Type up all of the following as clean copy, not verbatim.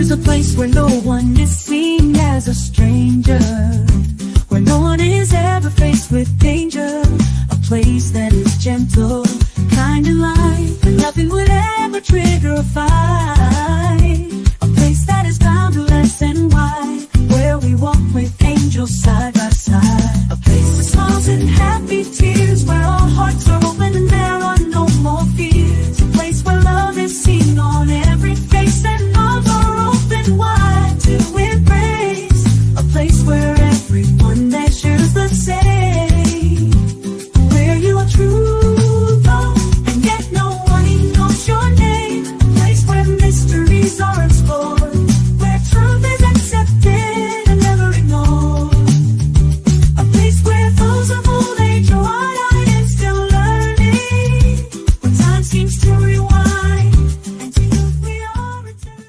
is a place where no one is seen as a stranger, where no one is ever faced with danger. A place that is gentle, kind and light, and nothing would ever trigger a fight. A place that is boundless and wide, where we walk with angels side by side. A place with smiles and happy tears, where our hearts are open and there are no more fears. A place where love is seen on every face and arms are open wide to embrace. A place where everyone there shares the same, where you are true though, and yet no one knows your name. A place where mysteries are explored, where truth is accepted and never ignored. A place where those of old age are wide-eyed and still learning, where time seems to rewind, and to youth we are returning.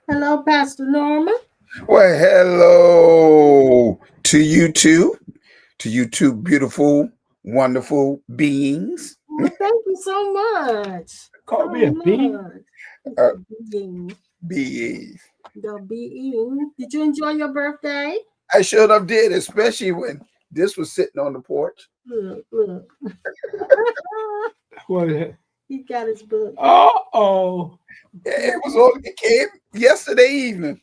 Hello, Pastor Norma. Well, hello to you two beautiful, wonderful beings. Well, thank you so much. Call me a bee. Uh, Being. Beings. The being. Did you enjoy your birthday? I sure enough did, especially when this was sitting on the porch. Look, look. What is it? He got his book. Oh. It came yesterday evening.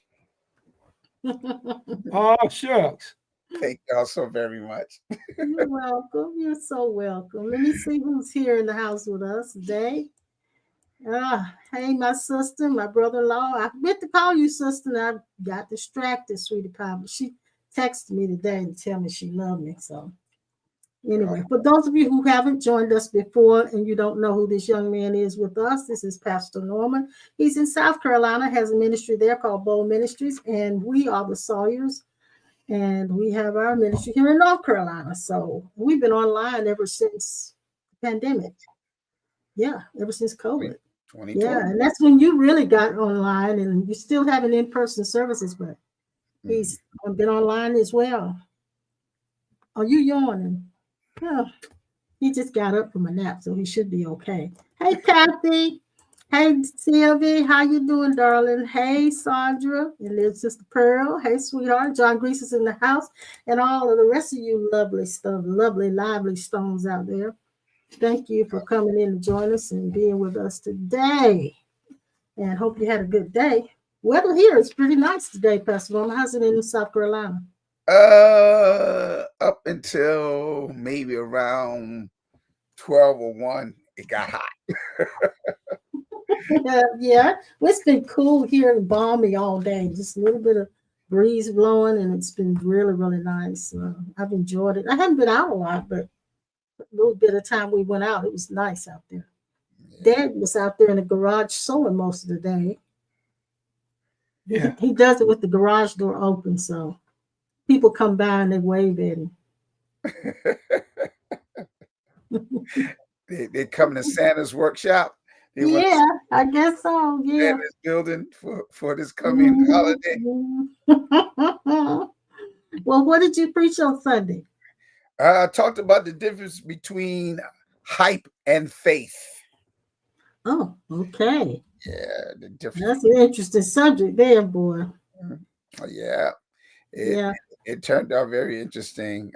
Oh, shucks. Thank y'all so very much. You're welcome. You're so welcome. Let me see who's here in the house with us today. Hey, my sister, my brother-in-law. I meant to call you sister, and I got distracted, sweetie pie. But she texted me today to tell me she loved me. So anyway, for those of you who haven't joined us before and you don't know who this young man is with us, this is Pastor Norman. He's in South Carolina, has a ministry there called Bold Ministries, and we are the Sawyers. And we have our ministry here in North Carolina. So we've been online ever since the pandemic. Yeah, ever since COVID. 2020. Yeah, and that's when you really got online, and you still having in-person services, but he's been online as well. Are you yawning? Oh, he just got up from a nap, so he should be okay. Hey, Kathy. Hey, Sylvie. How you doing, darling? Hey, Sandra. And there's Sister Pearl. Hey, sweetheart. John Grease is in the house. And all of the rest of you lovely stuff, lovely, lively stones out there. Thank you for coming in to join us and being with us today. And hope you had a good day. Weather here is pretty nice today, Pastor Norman. How's it in South Carolina? Up until maybe around 12 or 1, it got hot. Yeah, well, it's been cool here and balmy all day. Just a little bit of breeze blowing, and it's been really, really nice. I've enjoyed it. I haven't been out a lot, but a little bit of time we went out, it was nice out there. Dad was out there in the garage sewing most of the day. Yeah. He does it with the garage door open, so people come by and they wave at him. They come to Santa's workshop. Yeah, I guess so. Yeah. Santa's building for this coming holiday. Well, what did you preach on Sunday? I talked about the difference between hype and faith. Oh, okay. Yeah, the difference. That's an interesting subject there, boy. Yeah. Yeah. It turned out very interesting.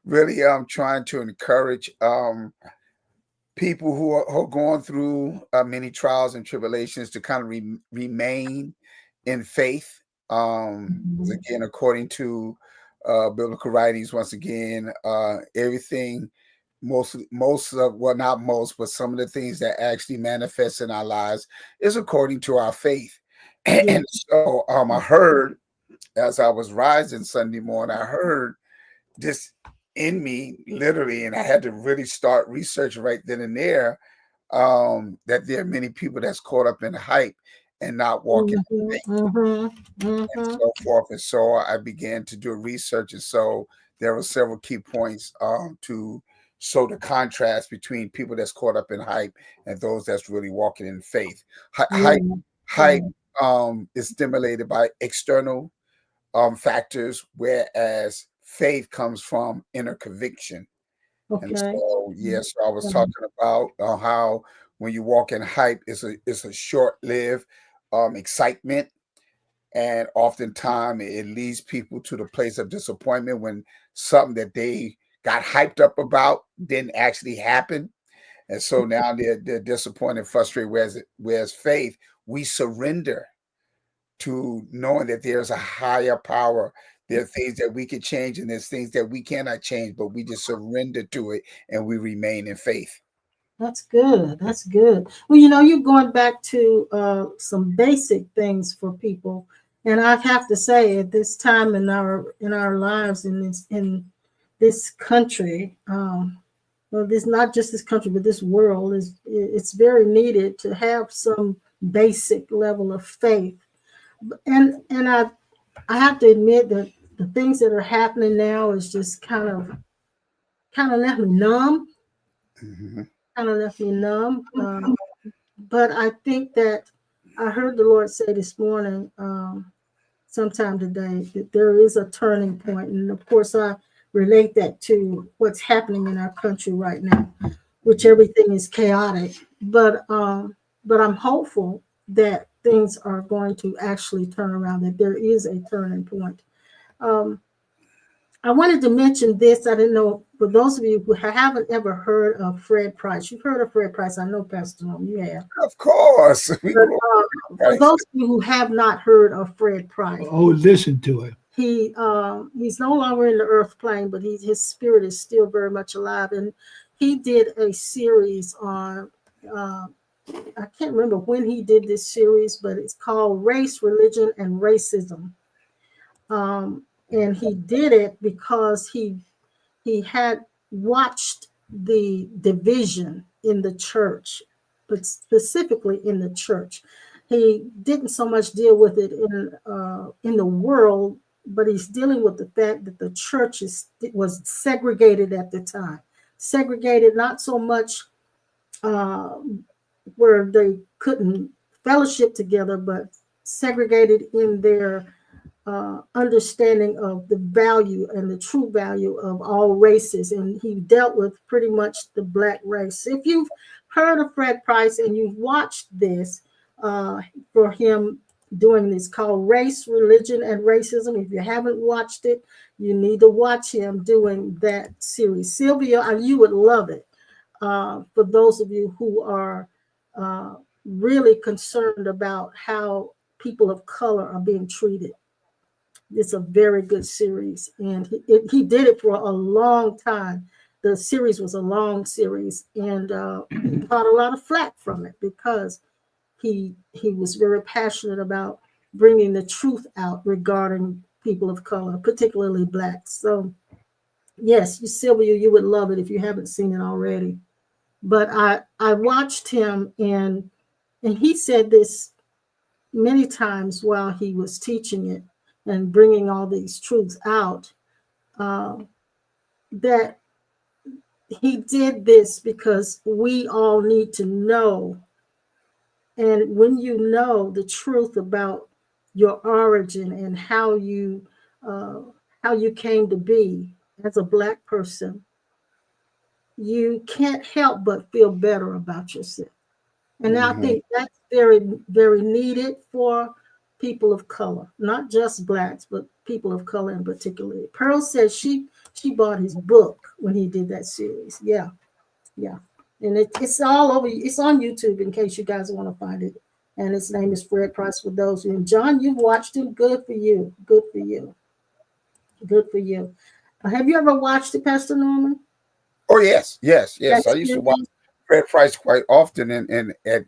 Really, I'm trying to encourage people who are going through many trials and tribulations to kind of remain in faith. Again, according to biblical writings, once again, everything, most of, well, not most, but some of the things that actually manifest in our lives is according to our faith. And so I heard, as I was rising Sunday morning, I heard this in me literally, and I had to really start researching right then and there, that there are many people that's caught up in hype and not walking in faith, and so forth. And so I began to do research, and so there were several key points to show the contrast between people that's caught up in hype and those that's really walking in faith. Hype is stimulated by external factors, whereas faith comes from inner conviction. And Okay. so, yes, I was Mhm. talking about how when you walk in hype, it's a short-lived excitement, and oftentimes it leads people to the place of disappointment when something that they got hyped up about didn't actually happen. And so now they're disappointed, frustrated. Whereas faith, we surrender to knowing that there's a higher power. There are things that we can change, and there's things that we cannot change, but we just surrender to it and we remain in faith. That's good. That's good. Well, you know, you're going back to some basic things for people, and I have to say, at this time in our lives in this country, well, this not just this country, but this world is it's very needed to have some basic level of faith. And I have to admit that the things that are happening now is just kind of left me numb. Mhm. Kind of left me numb. But I think that I heard the Lord say this morning, sometime today, that there is a turning point, and of course I relate that to what's happening in our country right now, which Mhm. everything is chaotic. But I'm hopeful that things are going to actually turn around. That there is a turning point. Um, I wanted to mention this. I didn't know, for those of you who haven't ever heard of Fred Price, you've heard of Fred Price. I know, Pastor Norm, you have. Of course, we But grew up with for Christ. those of you who have not heard of Fred Price, Oh, listen to it. he's no longer in the earth plane, but his spirit is still very much alive. And he did a series on, uh, I can't remember when he did this series, but it's called Race, Religion, and Racism. And he did it because he had watched the division in the church, but specifically in the church. He didn't so much deal with it in the world, but he's dealing with the fact that the church was segregated at the time. Segregated, not so much uh, where they couldn't fellowship together, but segregated in their understanding of the value and the true value of all races. And he dealt with pretty much the black race. If you've heard of Fred Price and you've watched this, uh, for him doing this called Race, Religion, and Racism, if you haven't watched it, you need to watch him doing that series. Sylvia, you would love it. For those of you who are uh, really concerned about how people of color are being treated, it's a very good series, and he did it for a long time. The series was a long series, and he got a lot of flack from it because he was very passionate about bringing the truth out regarding people of color, particularly blacks. So yes, you Sylvia, you would love it if you haven't seen it already. But I watched him, and he said this many times while he was teaching it and bringing all these truths out, uh, that he did this because we all need to know. And when you know the truth about your origin and uh, how you came to be as a black person, you can't help but feel better about yourself. And I Mhm. think that's very, very needed for people of color, not just blacks, but people of color in particular. Pearl says she bought his book when he did that series. Yeah, yeah. And it's all over. It's on YouTube in case you guys want to find it. And his name is Fred Price for those of you. And John, you've watched him. Good for you. Good for you. Good for you. Have you ever watched it, Pastor Norman? Oh yes, yes, yes. I That's used to watch series? Fred Price quite often, and at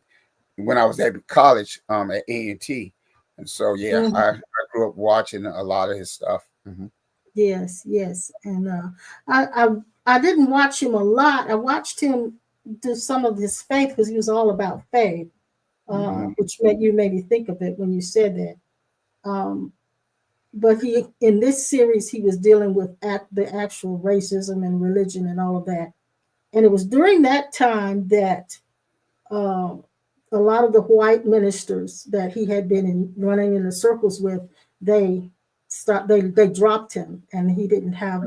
when I was at college, at A&T, and so yeah, Mhm. I grew up watching a lot of his stuff. Mhm. Yes, yes. And I, I I didn't watch him a lot. I watched him do some of his faith because he was all about faith, Mhm. which made you maybe think of it when you said that. Um, but he in this series he was dealing with the actual racism and religion and all of that. And it was during that time that uh, a lot of the white ministers that he had been running in the circles with, they they dropped him, and he didn't have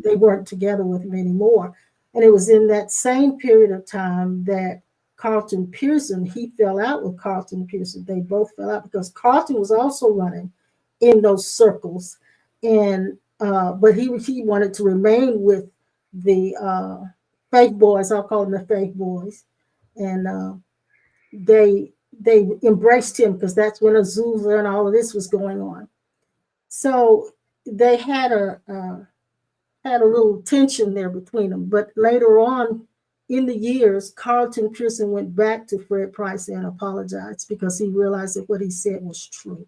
they weren't together with him anymore. And it was in that same period of time that Carlton Pearson, he fell out with Carlton Pearson. They both fell out because Carlton was also running in those circles. And but he wanted to remain with the Faith Boys. I'll call them the Faith Boys. And they embraced him because that's when Azusa and all of this was going on. So they had a little tension there between them. But later on in the years, Carlton Pearson went back to Fred Price and apologized because he realized that what he said was true.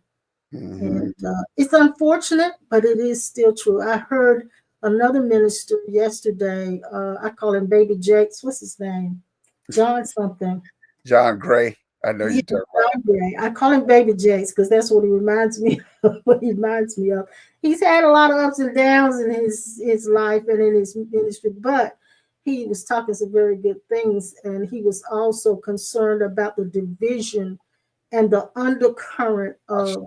And it's unfortunate, but it is still true. I heard another minister yesterday. I call him Baby Jakes. What's his name? John something. John Gray. I know Yeah, you talk about. John Gray. I call him Baby Jakes because that's what he reminds me of. What he reminds me of. He's had a lot of ups and downs in his life and in his ministry, but he was talking some very good things, and he was also concerned about the division and the undercurrent of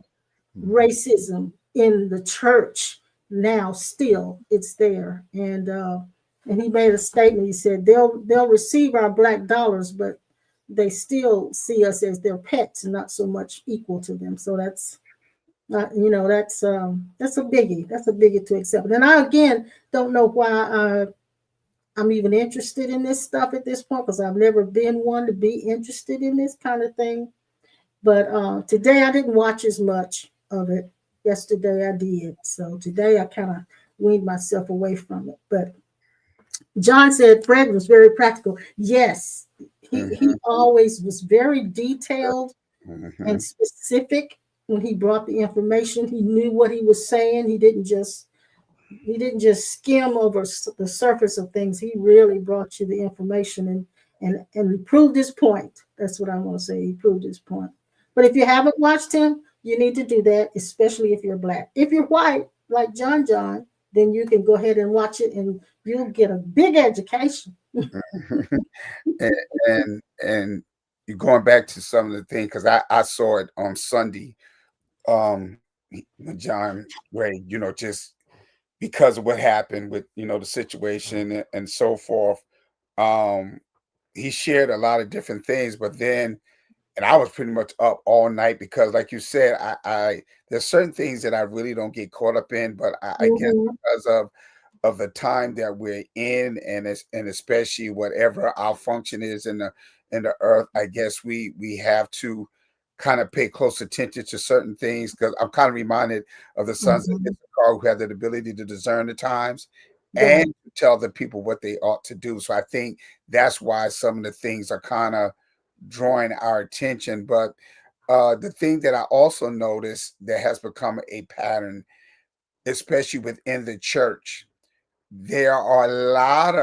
racism in the church. Now still it's there, and he made a statement. He said they'll receive our black dollars, but they still see us as their pets and not so much equal to them. So that's not, that's a biggie. That's a biggie to accept. And I again don't know why I'm even interested in this stuff at this point, because I've never been one to be interested in this kind of thing. But today I didn't watch as much of it. Yesterday I did. So today I kind of weaned myself away from it. But John said Fred was very practical. Yes, he always was very detailed and specific when he brought the information. He knew what he was saying. He didn't just skim over the surface of things. He really brought you the information and proved his point. That's what I want to say. He proved his point. But if you haven't watched him, you need to do that, especially if you're black. If you're white, like John, then you can go ahead and watch it, and you'll get a big education. and you're going back to some of the things, because I saw it on Sunday, when John Gray, just because of what happened with the situation and so forth. He shared a lot of different things, but then, and I was pretty much up all night because, like you said, I there's certain things that I really don't get caught up in, but I guess because of the time that we're in, and especially whatever our function is in the earth, I guess we have to kind of pay close attention to certain things, because I'm kind of reminded of the sons of Issachar, who have the ability to discern the times and tell the people what they ought to do. So I think that's why some of the things are kind of drawing our attention. But the thing that I also noticed that has become a pattern, especially within the church, there are a lot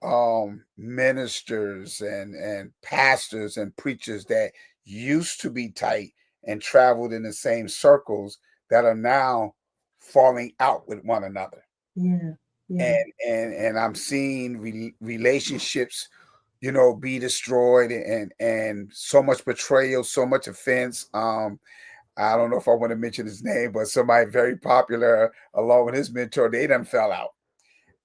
of ministers and pastors and preachers that used to be tight and traveled in the same circles that are now falling out with one another. Yeah. And I'm seeing relationships, be destroyed, and so much betrayal, so much offense. I don't know if I want to mention his name, but somebody very popular along with his mentor, they done fell out.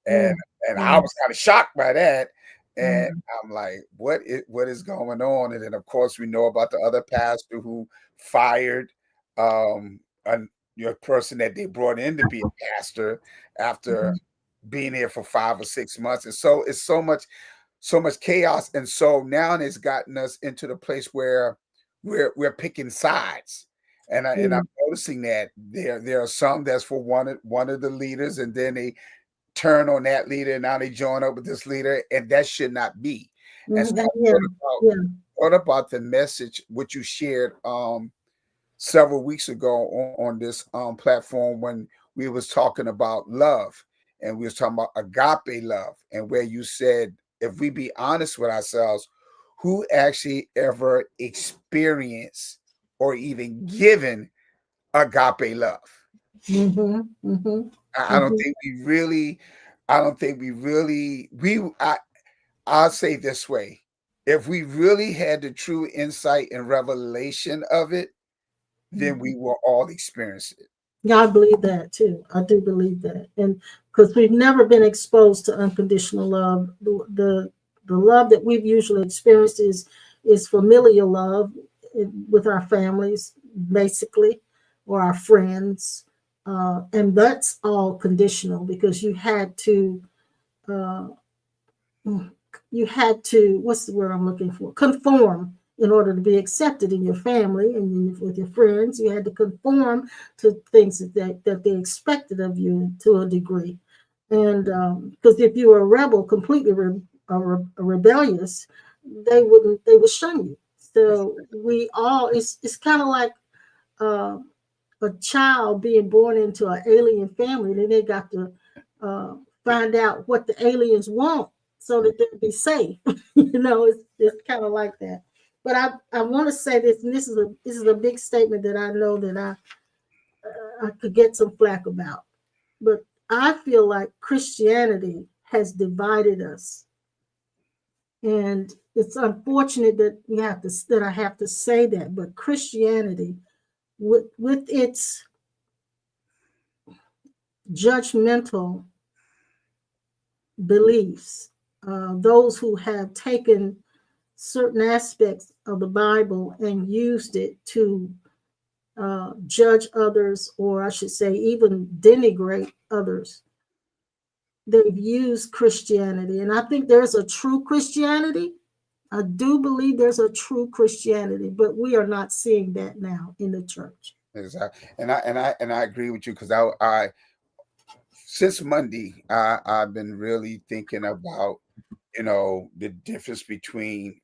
And I was kind of shocked by that. And I'm like, what is going on? And then of course we know about the other pastor who fired a person that they brought in to be a pastor after being here for 5 or 6 months. And so it's so much chaos. And so now it's gotten us into the place where we're picking sides. And I'm noticing that there are some that's for one of the leaders, and then they turn on that leader, and now they join up with this leader, and that should not be. And so I thought about the message which you shared several weeks ago on this platform, when we was talking about love, and we was talking about agape love, and where you said, if we be honest with ourselves, who actually ever experienced or even given agape love? I don't think we really, I'll say this way. If we really had the true insight and revelation of it, then we will all experience it. Yeah, I believe that too. I do believe that. And because we've never been exposed to unconditional love. The love that we've usually experienced is familial love with our families, basically, or our friends, and that's all conditional because uh, you had to, what's the word I'm looking for? Conform in order to be accepted in your family and with your friends. You had to conform to things that they expected of you to a degree. And because if you were a rebel, completely rebellious, they would shun you. So we all, it's kind of like uh, a child being born into an alien family, then they got to find out what the aliens want so that they'll be safe. It's kind of like that. But I want to say this, and this is a big statement that I know that I could get some flack about. But I feel like Christianity has divided us, and it's unfortunate that I have to say that. But Christianity, with its judgmental beliefs, those who have taken certain aspects of the Bible and used it to judge others, or I should say, even denigrate others. They've used Christianity, and I think there's a true Christianity. I do believe there's a true Christianity, but we are not seeing that now in the church. Exactly. And I agree with you because I since Monday I've been really thinking about the difference between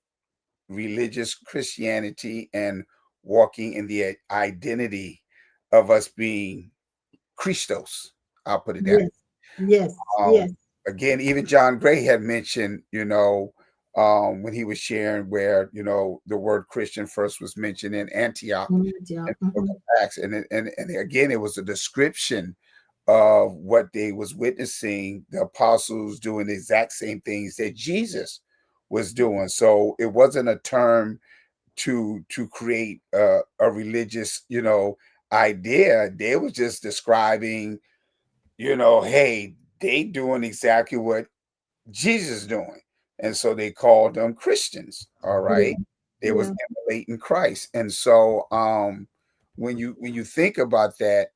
religious Christianity and walking in the identity of us being Christos. I'll put it that. Yes, yes, Um, yes. Again, even John Gray had mentioned, when he was sharing where, the word Christian first was mentioned in Antioch Yeah. in the book of Acts. And again, it was a description of what they was witnessing, the apostles doing the exact same things that Jesus was doing. So it wasn't a term to create a religious, idea. They was just describing, hey, they doing exactly what Jesus doing. And so they called them Christians. All Yeah, right. They was yeah, emulating Christ. And so when you think about that,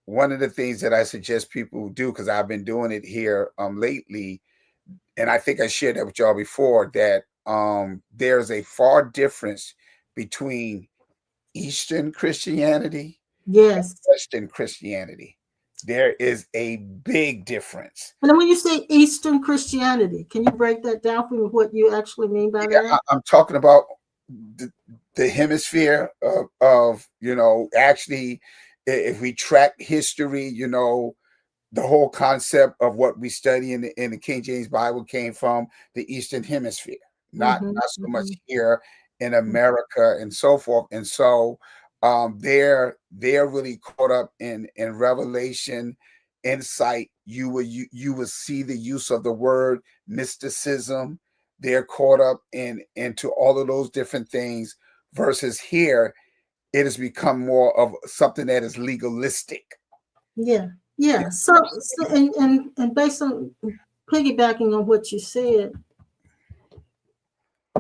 one of the things that I suggest people do, because I've been doing it here lately, and I think I shared that with y'all before, that there's a far difference between Eastern Christianity and yes. Western Christianity. There is a big difference. And then when you say Eastern Christianity, can you break that down for me? What you actually mean by Yeah, that? I'm talking about the hemisphere of actually, if we track history, the whole concept of what we study in the King James Bible came from the Eastern Hemisphere, not Mm-hmm, so much mm-hmm. here in America and so forth. And so they're really caught up in revelation, insight. You will see the use of the word mysticism. They're caught up into all of those different things. Versus here, it has become more of something that is legalistic. Yeah, yeah. So and based on piggybacking on what you said,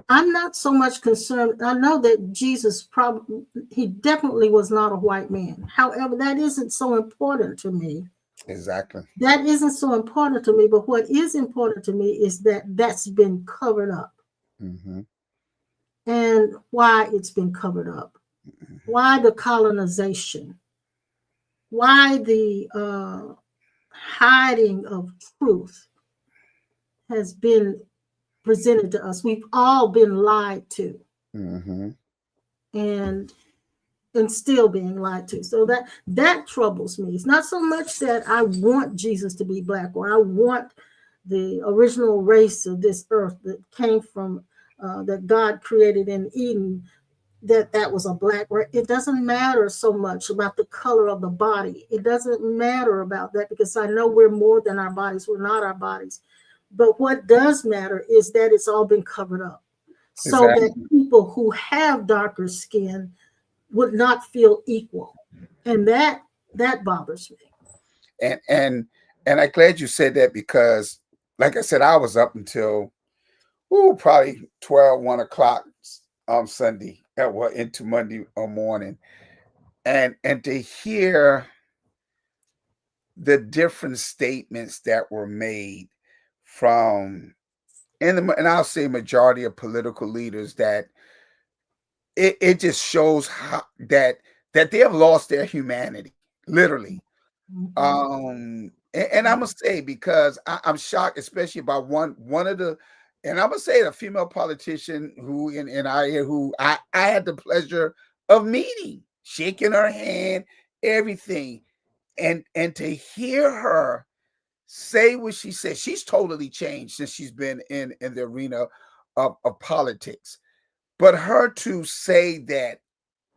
I'm not so much concerned. I know that Jesus probably, he definitely was not a white man. However, that isn't so important to me. Exactly. That isn't so important to me. But what is important to me is that that's been covered up, Mm-hmm. and why it's been covered up. Why the colonization? Why the hiding of truth has been presented to us? We've all been lied to, Mm-hmm. and still being lied to. So that troubles me. It's not so much that I want Jesus to be black, or I want the original race of this earth that came from that God created in Eden, that was a black race. It doesn't matter so much about the color of the body. It doesn't matter about that, because I know we're more than our bodies. We're not our bodies. But what does matter is that it's all been covered up, so Exactly. that people who have darker skin would not feel equal, and that bothers me. And And I'm glad you said that because, like I said, I was up until probably 12, 1 o'clock on Sunday, into Monday morning, and to hear the different statements that were made from, and I'll say majority of political leaders, that it just shows how that they have lost their humanity, literally. And I'm gonna say, because I'm shocked, especially by one of the, and I'm gonna say, the female politician who I had the pleasure of meeting, shaking her hand, everything, and to hear her say what she said. She's totally changed since she's been in the arena of politics. But her to say that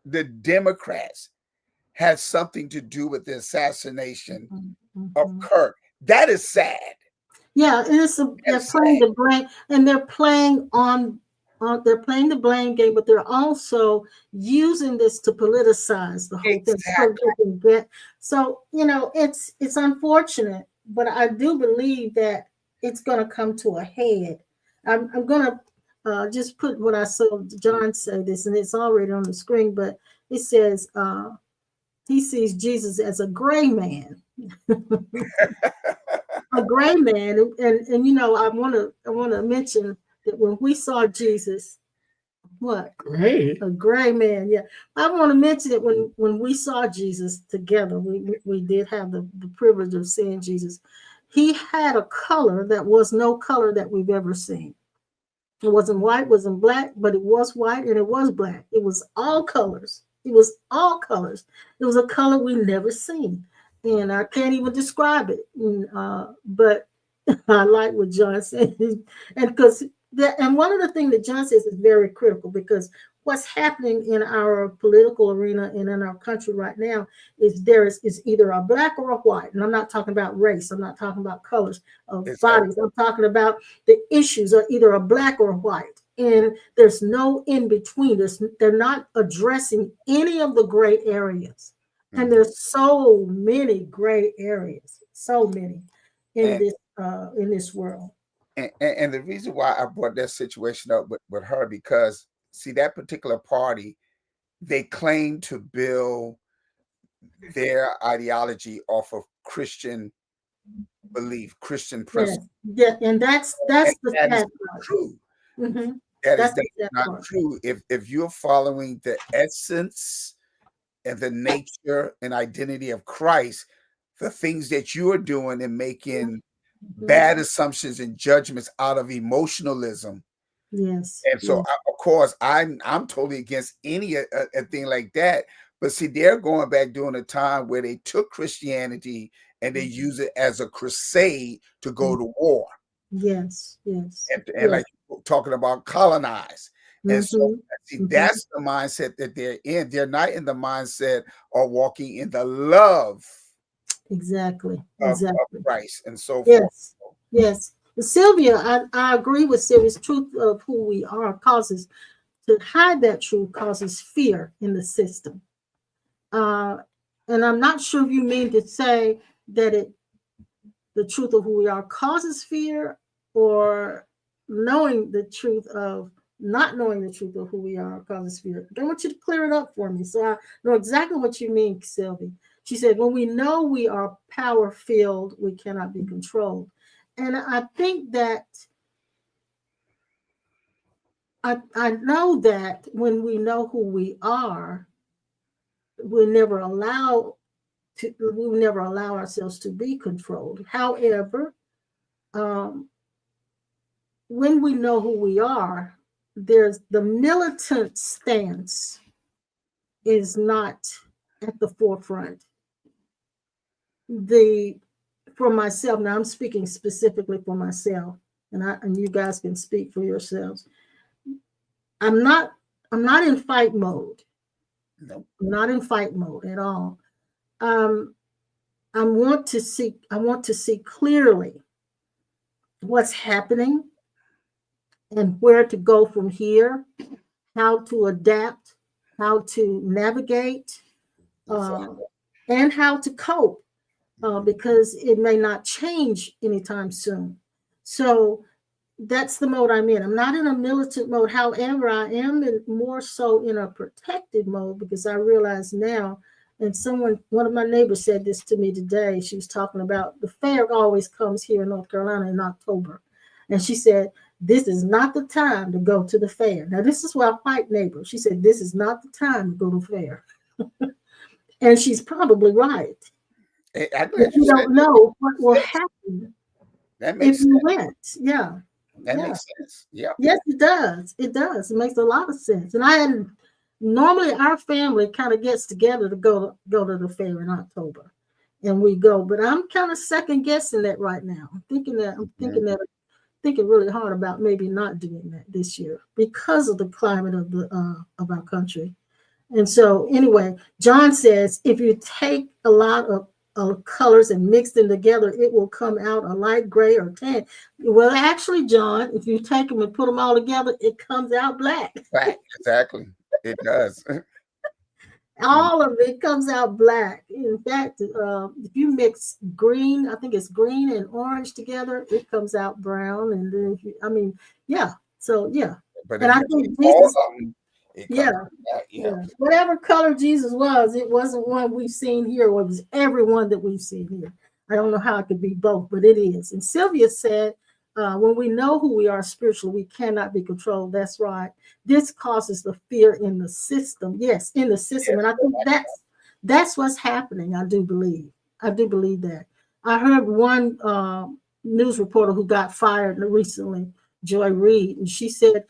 the Democrats had something to do with the assassination of Kirk, that is sad. Yeah, they're playing the blame, and they're playing the blame game, but they're also using this to politicize the whole thing. Exactly. So it's unfortunate, but I do believe that it's going to come to a head. I'm going to just put what I saw John say this, and it's already on the screen, but it says he sees Jesus as a gray man. A gray man, and I want to mention that when we saw Jesus, what? Great. A gray man. Yeah, I want to mention that when we saw Jesus together, we did have the privilege of seeing Jesus. He had a color that was no color that we've ever seen. It wasn't white, wasn't black, but it was white and it was black. It was all colors. It was all colors. It was a color we never seen, and I can't even describe it. But I like what John said, and one of the things that John says is very critical, because what's happening in our political arena and in our country right now is there is either a black or a white, and I'm not talking about race. I'm not talking about colors of bodies. I'm talking about the issues are either a black or a white, and there's no in between. They're not addressing any of the gray areas, and there's so many gray areas, so many in this world. And the reason why I brought that situation up with her, because see, that particular party, they claim to build their ideology off of Christian belief, Christian principle. Yeah, and that's the that is true. Mm-hmm. That is not true. If you're following the essence and the nature and identity of Christ, the things that you are doing and making bad assumptions and judgments out of emotionalism. Yes. And so, of course, I'm totally against any a thing like that. But see, they're going back during a time where they took Christianity and they use it as a crusade to go to war. Yes. And like talking about colonize. And so, see, that's the mindset that they're in. They're not in the mindset of walking in the love of Christ and so forth. Yes. Sylvia, I agree with Sylvia's truth of who we are causes, to hide that truth causes fear in the system. And I'm not sure if you mean to say that the truth of who we are causes fear, or knowing the truth of not knowing the truth of who we are causes fear. I want you to clear it up for me so I know exactly what you mean, Sylvia. She said, when we know we are power-filled, we cannot be controlled. And I think that I know that when we know who we are, we never allow ourselves to be controlled. However, when we know who we are, there's the militant stance is not at the forefront. For myself, now I'm speaking specifically for myself, and you guys can speak for yourselves. I'm not in fight mode. No. I'm not in fight mode at all. I want to see clearly what's happening and where to go from here, how to adapt, how to navigate, and how to cope. because it may not change anytime soon. So that's the mode I'm in. I'm not in a militant mode. However, I am more so in a protective mode because I realize now, and one of my neighbors said this to me today. She was talking about the fair always comes here in North Carolina in October. And she said, this is not the time to go to the fair. Now, this is a white neighbor. She said, this is not the time to go to the fair. And she's probably right. I'm But glad you you said don't that. know what will happen That if makes you sense. went. Yeah. That Yeah. makes sense. Yep. Yes, it does. It does. It makes a lot of sense. And I had normally our family kind of gets together to go to the fair in October, and we go. But I'm kind of second guessing that right now. Thinking really hard about maybe not doing that this year because of the climate of our country. And so, anyway, John says if you take a lot of colors and mix them together, it will come out a light gray or tan. Well, actually, John, if you take them and put them all together, it comes out black. Right. Exactly. It does. All of it comes out black. In fact, if you mix green, I think it's green and orange together, it comes out brown. And then, yeah. So, yeah. But And if I you think mix all Jesus, of them, it yeah. comes back. Yeah. Yeah, whatever color Jesus was, it wasn't one we've seen here. It was everyone that we've seen here. I don't know how it could be both, but it is. And Sylvia said, when we know who we are spiritually, we cannot be controlled. That's right. This causes the fear in the system. Yes, in the system. And I think that's what's happening. I do believe. I do believe that. I heard one news reporter who got fired recently, Joy Reid, and she said,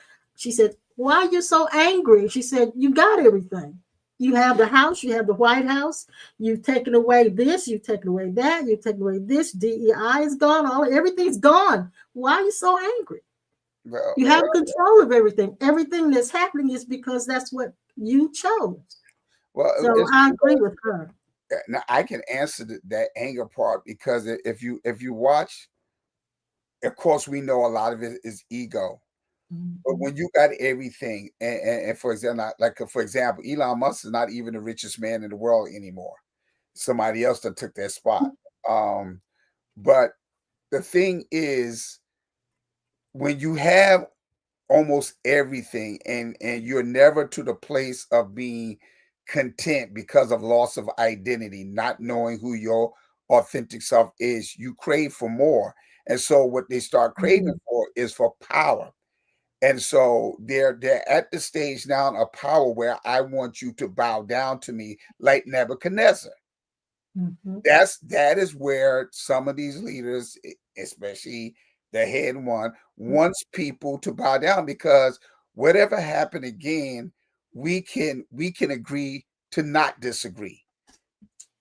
why are you so angry? She said, you got everything. You have the house, you have the White House, you've taken away this, you've taken away that, you've taken away this, DEI is gone, everything's gone. Why are you so angry? Well, You have control of everything. Everything that's happening is because that's what you chose. So I agree with her. now I can answer that anger part because if you watch, of course, we know a lot of it is ego. But when you got everything, and for example, Elon Musk is not even the richest man in the world anymore. Somebody else that took that spot. But the thing is, when you have almost everything and you're never to the place of being content because of loss of identity, not knowing who your authentic self is, you crave for more. And so what they start craving for is for power. And so they're at the stage now of power where I want you to bow down to me like Nebuchadnezzar. That is where some of these leaders, especially the head one, wants people to bow down because whatever happened again, we can agree to not disagree.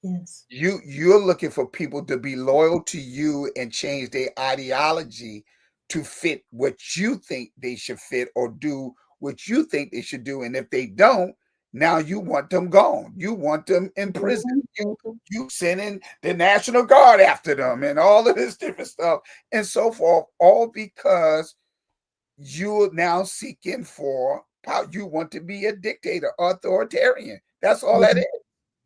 Yes. You're looking for people to be loyal to you and change their ideology to fit what you think they should fit or do what you think they should do. And if they don't, now you want them gone. You want them in prison. You sending the National Guard after them and all of this different stuff and so forth, all because you're now seeking for power. You want to be a dictator, authoritarian. That's all that is.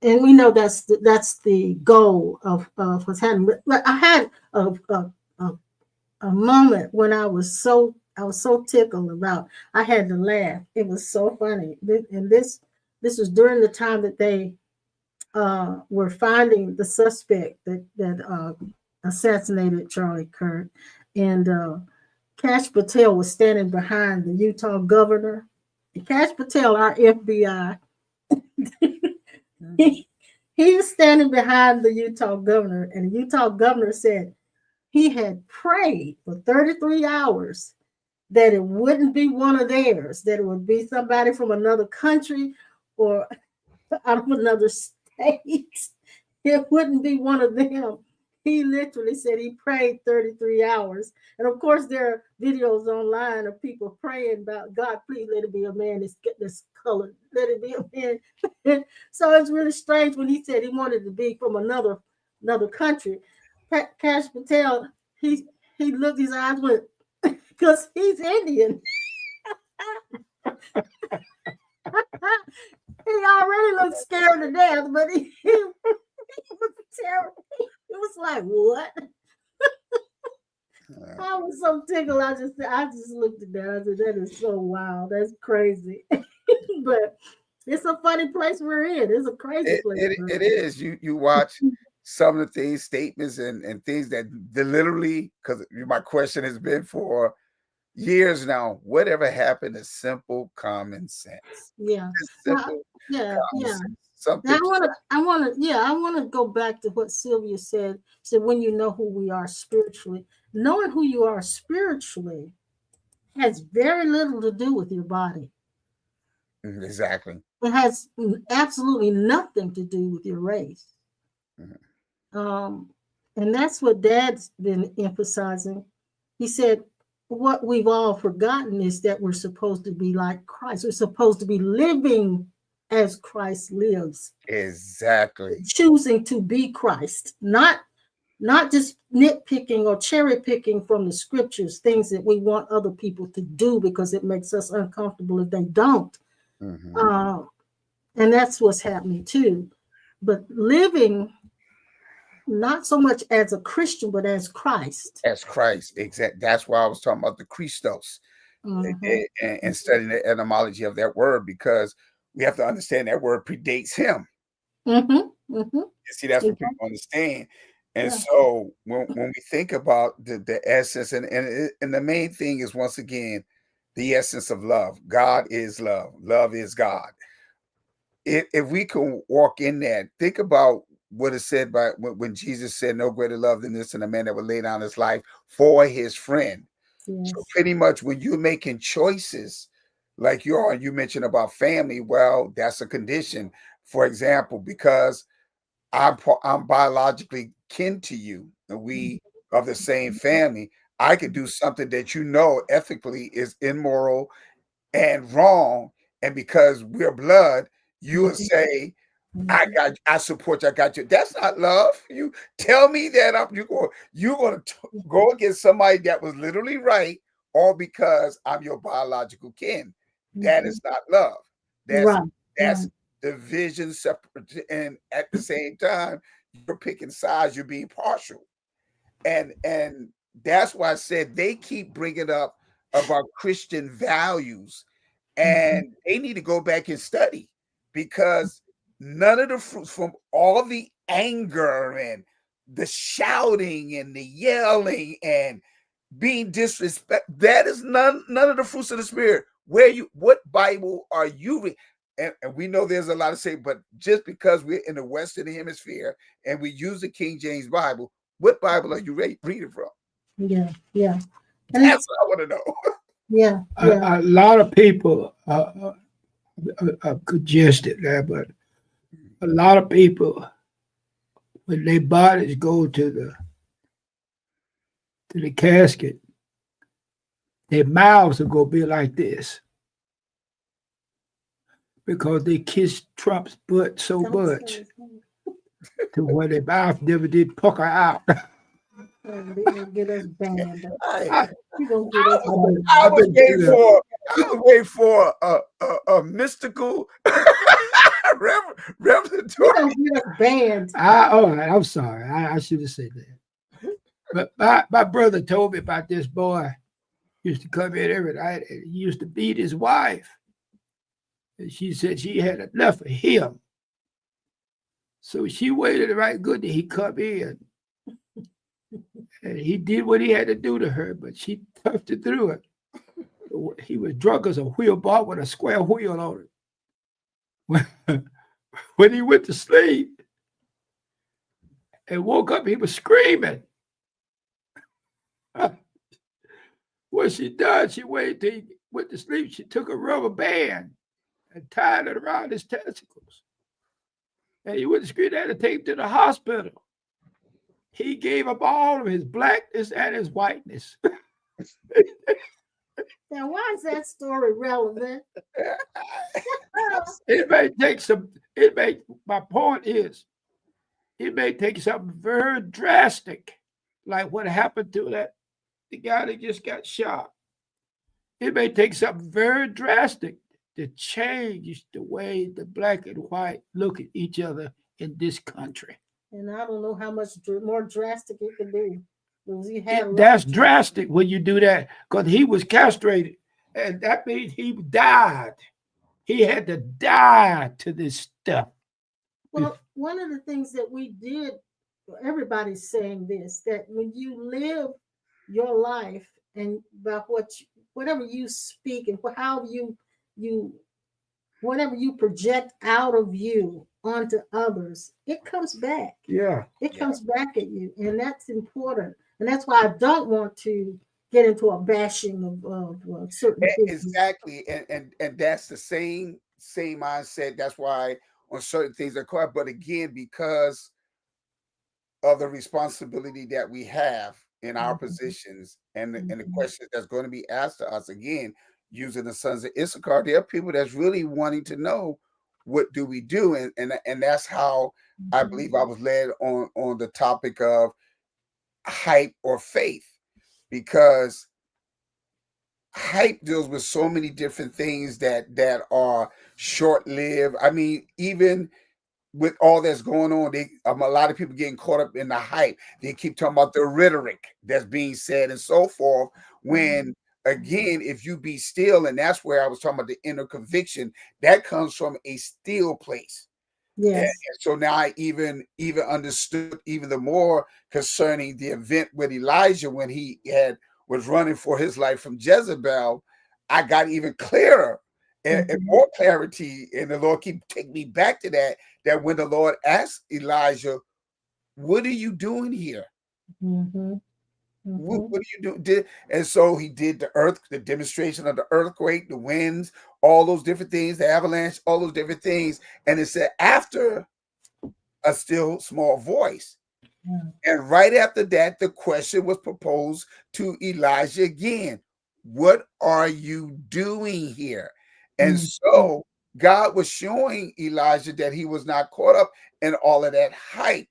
And we know that's the goal of what's happening. But I had a moment when I was so tickled about. I had to laugh. It was so funny. And this was during the time that they were finding the suspect that assassinated Charlie Kirk, and Kash Patel was standing behind the Utah governor. And Kash Patel, our FBI. He was standing behind the Utah governor, and the Utah governor said he had prayed for 33 hours that it wouldn't be one of theirs, that it would be somebody from another country or out of another state. It wouldn't be one of them. He literally said he prayed 33 hours. And of course, there are videos online of people praying about, God, please let it be a man that's colored. Let it be a man. So it's really strange when he said he wanted to be from another country. Kash Patel, he looked, his eyes went, because he's Indian. He already looked scared to death, but he was terrible. He was like, what? Uh, I was so tickled. I just looked at that. I said, that is so wild. That's crazy. But it's a funny place we're in. It's a crazy place. it is. You watch some of the things, statements, and things that literally, because my question has been for years now, whatever happened to simple common sense? Yeah. Just Now, simple yeah, common yeah. sense. Some Now, people I want to go back to what Sylvia said. Said when you know who we are spiritually, knowing who you are spiritually has very little to do with your body. exactly. It has absolutely nothing to do with your race. Mhm. Um, and that's what Dad's been emphasizing. He said, what we've all forgotten is that we're supposed to be like Christ. We're supposed to be living as Christ lives, Exactly. choosing to be Christ, not just nitpicking or cherry picking from the scriptures, things that we want other people to do because it makes us uncomfortable if they don't. Mhm. Uh, and that's what's happening too. But living not so much as a Christian, but as Christ. As Christ, exact. That's why I was talking about the Christos Mhm, and studying the etymology of that word, because we have to understand that word predates him. mhm, mhm. You see, that's what Exactly. people understand. And Yeah. so when we think about the essence and the main thing is, once again, the essence of love. God is love. Love is God. If we can walk in that, think about what is said by when Jesus said, "No greater love than this, and a man that would lay down his life for his friend." So Yes. pretty much when you're making choices, like you are, you mentioned about family, well, that's a condition. For example, because I'm biologically kin to you, and we are the same family, I could do something that ethically is immoral and wrong, and because we're blood, you would Mhm, say, mhm, I support you, I got you. That's not love. You tell me that you're going to go against somebody that was literally right, all because I'm your biological kin. That mhm. is not love. That's Right. that's Right. division, separate, and at the same time, you're picking sides. You're being partial, and that's why I said they keep bringing up about Christian values, Mhm, and they need to go back and study, because none of the fruits from all the anger and the shouting and the yelling and being disrespect, that is none of the fruits of the spirit. What Bible are you reading? And we know there's a lot of say, but just because we're in the Western Hemisphere and we use the King James Bible, what Bible are you reading from? yeah. Yeah. And That's it's what I want to know. yeah. Yeah. A lot of people are congested there, but a lot of people, when their bodies go to the casket, their mouths are gonna be like this because they kissed Trump's butt so Don't say much his name. to where their mouth never did pucker out. They're gonna get us banned. I, I, You're gonna get us I I've was been waiting through that. for a mystical You're revelatory. gonna get us banned. All right, I'm sorry. I should have said that. But my brother told me about this boy. He used to come in every night and he used to beat his wife. And she said she had enough of him. So she waited right good till he come in. And he did what he had to do to her, but she toughed it through it. He was drunk as a wheelbarrow with a square wheel on it. When he went to sleep and woke up, he was screaming. What she done, she waited till he went to sleep. She took a rubber band and tied it around his testicles. And he went to scream, they had to take him to the hospital. He gave up all of his blackness and his whiteness. Now, why is that story relevant? It may take some, it may, my point is, it may take something very drastic, like what happened to the guy that just got shot. It may take something very drastic to change the way the black and white look at each other in this country. And I don't know how much more drastic it could be. Because he had a lot That's of- drastic when you do that, because he was castrated, and that means he died. He had to die to this stuff. Well, one of the things that we did, everybody's saying this, that when you live your life and about whatever you speak and how you whatever you project out of you onto others, it comes back. Yeah. It comes back at you, and that's important. And that's why I don't want to get into a bashing of certain people. Exactly, and that's the same mindset. That's why on certain things are caught. But again, because of the responsibility that we have in our positions and the questions that's going to be asked to us, again, using the sons of Issachar, there are people that's really wanting to know what do we do, and that's how I believe I was led on the topic of hype or faith, because hype deals with so many different things that are short-lived. I mean, even with all that's going on, a lot of people getting caught up in the hype. They keep talking about the rhetoric that's being said and so forth. When again, if you be still, and that's where I was talking about the inner conviction, that comes from a still place. Yes. And so now I even understood even the more concerning the event with Elijah when he was running for his life from Jezebel. I got even clearer and more clarity, and the Lord keep taking me back to that when the Lord asked Elijah, "What are you doing here? What are you doing?" And so he did the demonstration of the earthquake, the winds, all those different things, the avalanche, all those different things. And it said, after a still small voice. And right after that, the question was proposed to Elijah again. What are you doing here? And so God was showing Elijah that he was not caught up in all of that hype.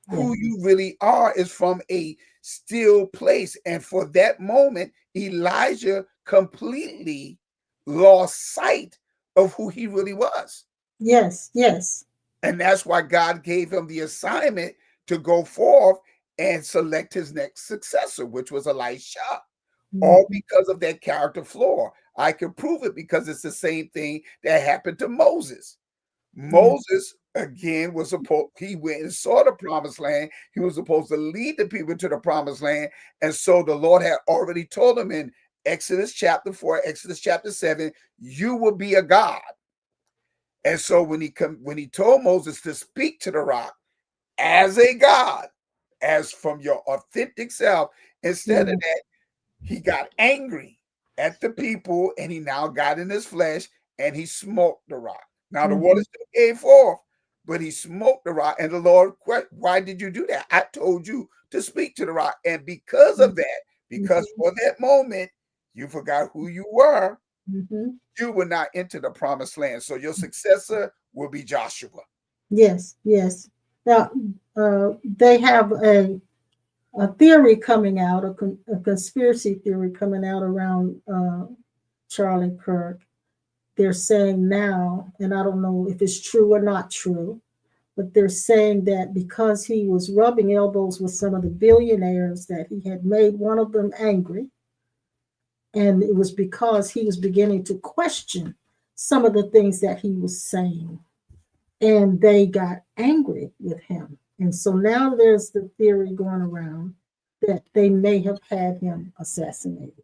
Who you really are is from a still place. And for that moment, Elijah completely lost sight of who he really was. Yes, yes. And that's why God gave him the assignment to go forth and select his next successor, which was Elisha, all because of that character flaw. I can prove it because it's the same thing that happened to Moses. Moses, again, he went and saw the promised land. He was supposed to lead the people to the promised land. And so the Lord had already told him in Exodus chapter 4, Exodus chapter 7, you will be a God. And so when he told Moses to speak to the rock as a God, as from your authentic self, instead of that, he got angry at the people, and he now got in his flesh and he smoked the rock. Now the water still came forth, but he smoked the rock. And the Lord, why did you do that? I told you to speak to the rock. And because of that, because for that moment, you forgot who you were, you will not enter the promised land. So your successor will be Joshua. Yes, yes. Now, they have a theory coming out, a conspiracy theory coming out around Charlie Kirk. They're saying now, and I don't know if it's true or not true, but they're saying that because he was rubbing elbows with some of the billionaires, that he had made one of them angry. And it was because he was beginning to question some of the things that he was saying. And they got angry with him. And so now there's the theory going around that they may have had him assassinated.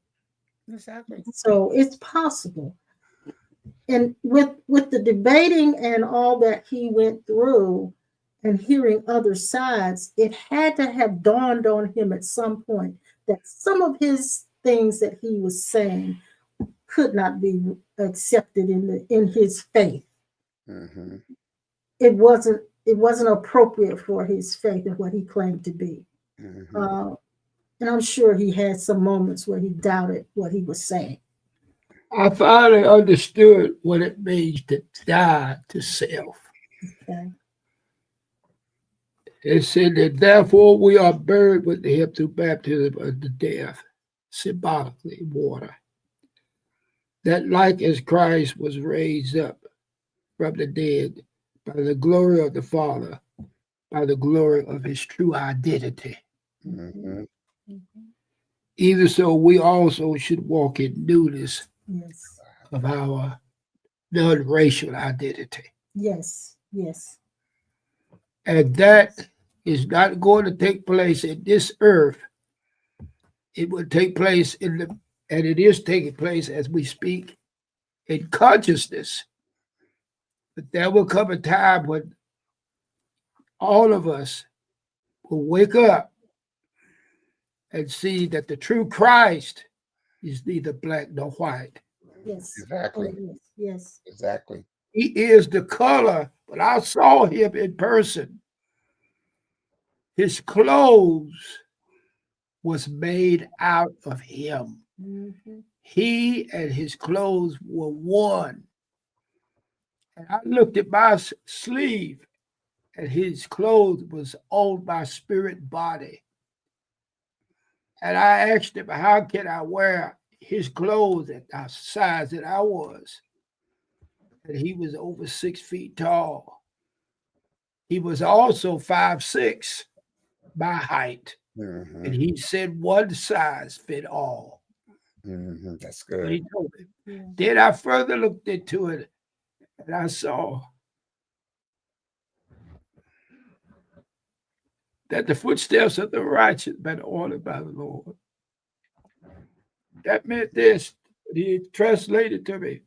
Exactly. So it's possible. And with the debating and all that he went through and hearing other sides, it had to have dawned on him at some point that some of his things that he was saying could not be accepted in his faith. It wasn't appropriate for his faith and what he claimed to be. And I'm sure he had some moments where he doubted what he was saying. I finally understood what it means to die to self. Okay. It said that therefore we are buried with him through baptism unto death, symbolically water. That like as Christ was raised up from the dead by the glory of the Father, by the glory of his true identity. Mhm. Even so, we also should walk in newness Yes. of our non-racial identity. Yes. Yes. And that is not going to take place in this earth. It will take place and it is taking place as we speak in consciousness. But there will come a time when all of us will wake up and see that the true Christ is neither black nor white. Yes. Exactly. Oh, yes. Yes. Exactly. He is the color, but I saw him in person. His clothes was made out of him. Mm-hmm. He and his clothes were one. And I looked at my sleeve, and his clothes was on my spirit body. And I asked him, how can I wear his clothes at the size that I was? And he was over 6 feet tall. He was also 5'6", my height. Mhm. And he said one size fit all. Mhm. That's What good. he told me. Yeah. Then I further looked into it, and I saw that the footsteps of the righteous been ordered by the Lord. That meant this. He translated to me.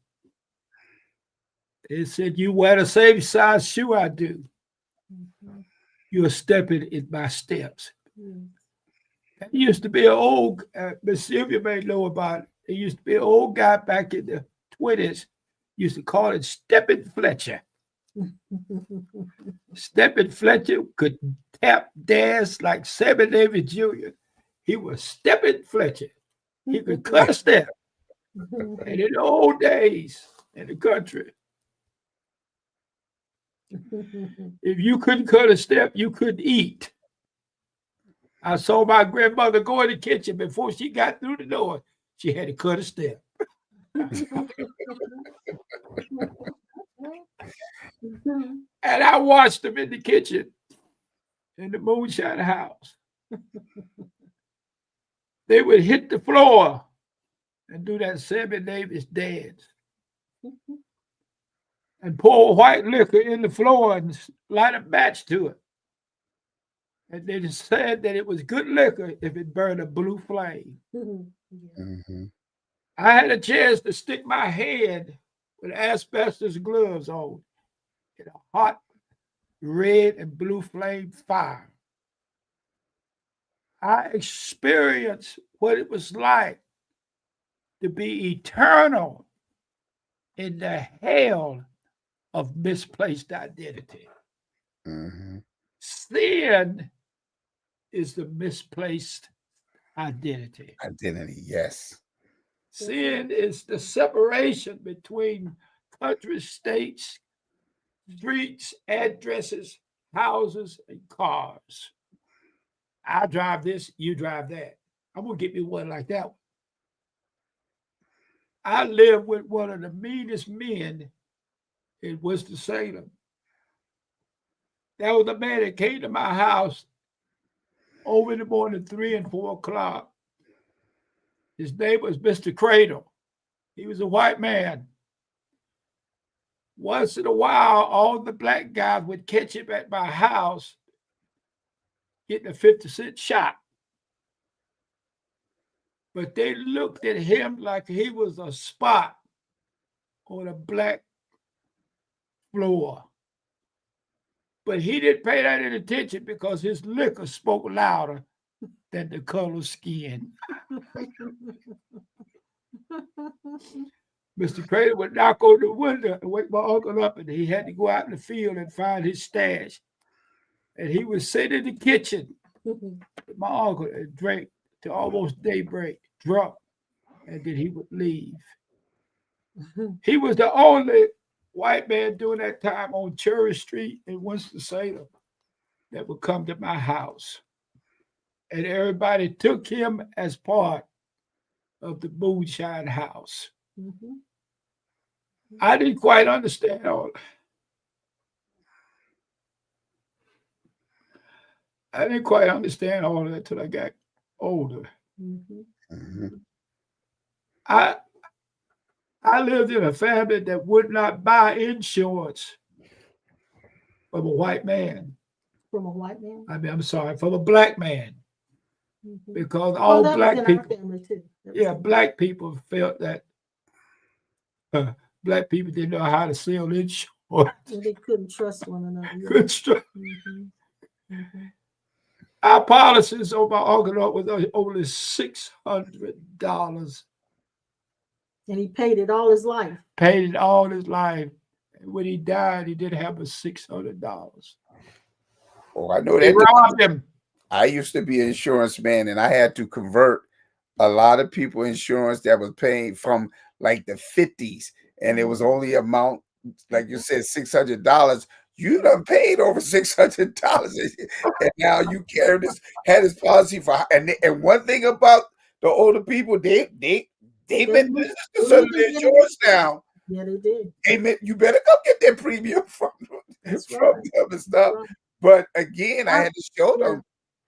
It said, you wear the same size shoe I do. Mm-hmm. You're stepping in my steps. Yeah. That used to be an old, Miss Sylvia may know about it. There used to be an old guy back in the 20s, used to call it Steppin' Fletcher. Steppin' Fletcher could tap dance like Sammy Davis Jr. He was Steppin' Fletcher. He could cut a step. And in the old days in the country, if you couldn't cut a step, you couldn't eat. I saw my grandmother go in the kitchen before she got through the door. She had to cut a step. And I watched them in the kitchen in the moonshine house. They would hit the floor and do that Sammy Davis dance and pour white liquor in the floor and light a match to it. And they just said that it was good liquor if it burned a blue flame. Mhm. I had a chance to stick my hand with asbestos gloves on in a hot red and blue flame fire. I experienced what it was like to be eternal in the hell of misplaced identity. Mhm. Sin is the misplaced identity. Identity. Yes. Sin is the separation between countries, states, streets, addresses, houses, and cars. I drive this, you drive that. I'm gonna get me one like that one. I live with one of the meanest men in Winston-Salem. That was the man that came to my house over in the morning, 3 and 4 o'clock. His name was Mr. Cradle. He was a white man. Once in a while, all the black guys would catch him at my house getting a 50-cent shot. But they looked at him like he was a spot on a black floor. But he didn't pay that any attention because his liquor spoke louder than the color skin. Mr. Crater would knock on the window and wake my uncle up, and he had to go out in the field and find his stash. And he would sit in the kitchen with my uncle and drink till almost daybreak, drunk, and then he would leave. He was the only white man during that time on Cherry Street in Winston-Salem that would come to my house. And everybody took him as part of the moonshine house. I didn't quite understand all. I didn't quite understand all of that till I got older. Mhm. Mhm. I I lived in a family that would not buy insurance from a white man. From a white man. I mean, I'm sorry, from a black man, Mhm. because Oh, all that was black in our people, family too. That was yeah, in- black people felt that black people didn't know how to sell insurance. They couldn't trust one another. Yeah. Good stuff. Mhm. Mhm. Our policies on my uncle was only $600. And he paid it all his life. Paid it all his life. And when he died, he didn't have but $600. Oh, I know They that. robbed him. I used to be an insurance man, and I had to convert a lot of people insurance that was paying from like the 50s, and it was only amount, like you said, $600. You done paid over $600, and now you carry this, had this policy for, and one thing about the older people, they meant knew- business to they settle knew the to get it. insurance now. Yeah, they did. Hey man, you better come get that premium from That's from right. them and stuff. Right. But again, I I- had to show yeah. them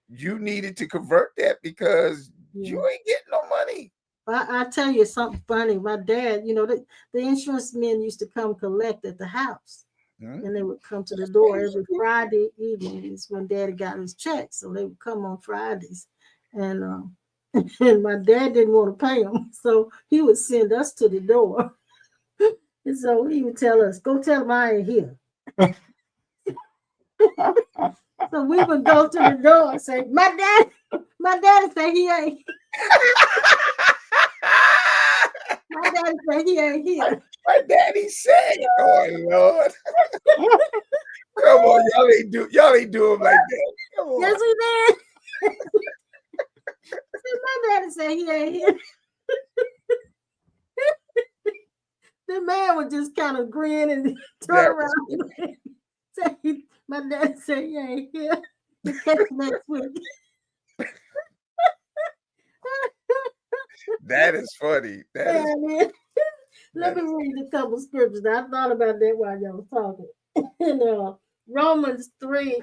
you needed to convert that because you Yeah. ain't getting no money. I tell you something funny. My dad, the insurance men used to come collect at the house. Hmm? And they would come to the door every Friday evening. Is when Daddy got his check, so they would come on Fridays, and and my dad didn't want to pay them, so he would send us to the door, and so he would tell us, "Go tell him I ain't here." So we would go to the door and say, my daddy said he ain't. My daddy said he ain't here." My daddy said, "Oh Lord, come on, y'all ain't do him like that. Come on." Yes, we did. My daddy said he ain't here. The man would just kind of grin and turn That around. Say, my dad said he ain't here. You catch next week. that is funny. That is Man, let me read a couple scriptures. I thought about that while y'all was talking. In Romans 3,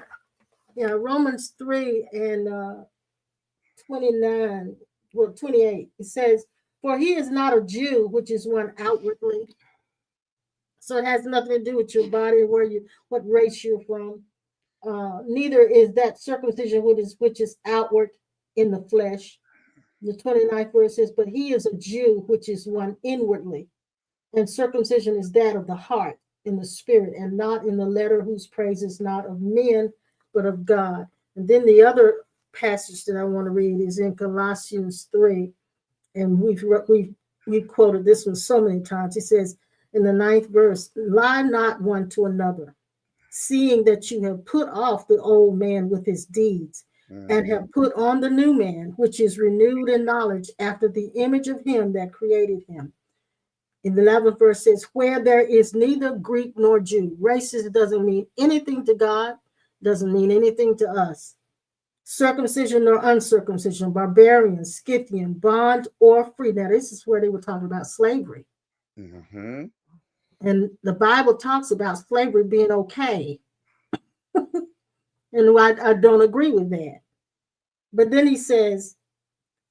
Romans 3 and 29, 28. It says, "For he is not a Jew, which is one outwardly." So it has nothing to do with your body, what race you're from. Neither is that circumcision which is outward in the flesh. The 29th verse says, "But he is a Jew, which is one inwardly. And circumcision is that of the heart, in the spirit, and not in the letter, whose praise is not of men, but of God." And then the other passage that I want to read is in Colossians 3. And we've quoted this one so many times. It says in the 9th verse, "Lie not one to another, seeing that you have put off the old man with his deeds, and have put on the new man, which is renewed in knowledge after the image of him that created him." In the 11th verse says, "Where there is neither Greek nor Jew." Races doesn't mean anything to God, doesn't mean anything to us. "Circumcision nor uncircumcision, barbarian, Scythian, bond or free." Now, this is where they were talking about slavery. Mm-hmm. And the Bible talks about slavery being okay. And I don't agree with that. But then he says,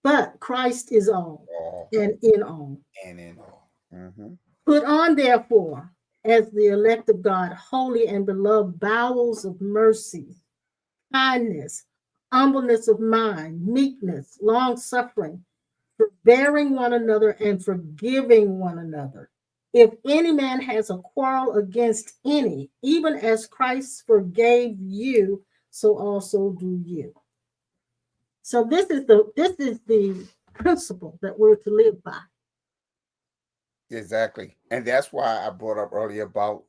"But Christ is all All and in all. and in all." Mm-hmm. Put on, therefore, as the elect of God, holy and beloved, bowels of mercy, kindness, humbleness of mind, meekness, long suffering, forbearing one another and forgiving one another. If any man has a quarrel against any, even as Christ forgave you, so also do you. So this is the principle that we're to live by. Exactly. And that's why I brought up earlier about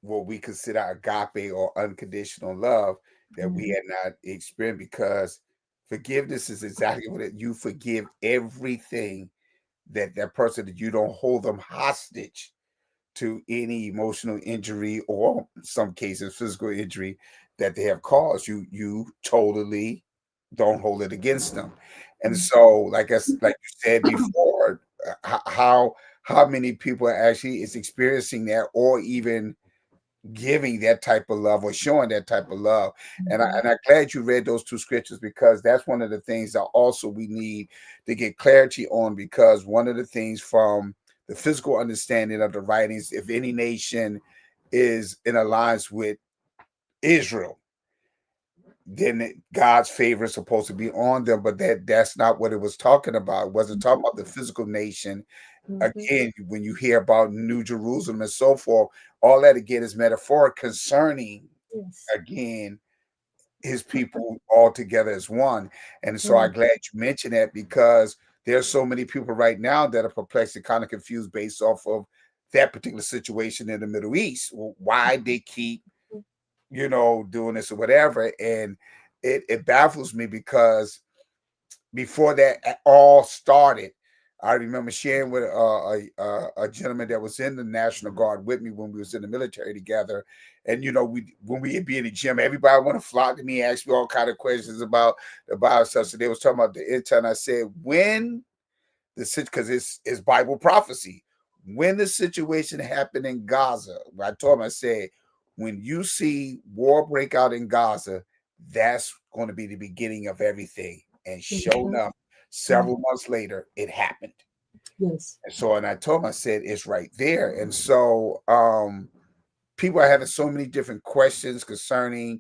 what we consider agape or unconditional love that we had not experienced, because forgiveness is exactly what you forgive everything that person, that you don't hold them hostage to any emotional injury, or in some cases physical injury that they have caused. You totally don't hold it against them. And so like like you said before, how many people actually is experiencing that, or even giving that type of love or showing that type of love. And I'm glad you read those two scriptures, because that's one of the things that also we need to get clarity on, because one of the things from the physical understanding of the writings, if any nation is in alliance with Israel, then God's favor is supposed to be on them. But that's not what it was talking about. It wasn't talking about the physical nation. Again, when you hear about New Jerusalem and so forth, all that again is metaphoric concerning, again, his people all together as one. And so I'm glad you mentioned that, because there's so many people right now that are perplexed and kind of confused based off of that particular situation in the Middle East. Why they keep, doing this or whatever. And it baffles me, because before that all started, I remember sharing with a gentleman that was in the National Guard with me when we was in the military together. And, when we be in the gym, everybody want to flock to me, ask me all kind of questions about the Bible stuff. So they was talking about the end time. I said, because it's Bible prophecy, when the situation happened in Gaza, I told him, I said, when you see war break out in Gaza, that's going to be the beginning of everything. And sure enough, several months later, it happened. Yes. And I told him, I said, it's right there. And so people are having so many different questions concerning,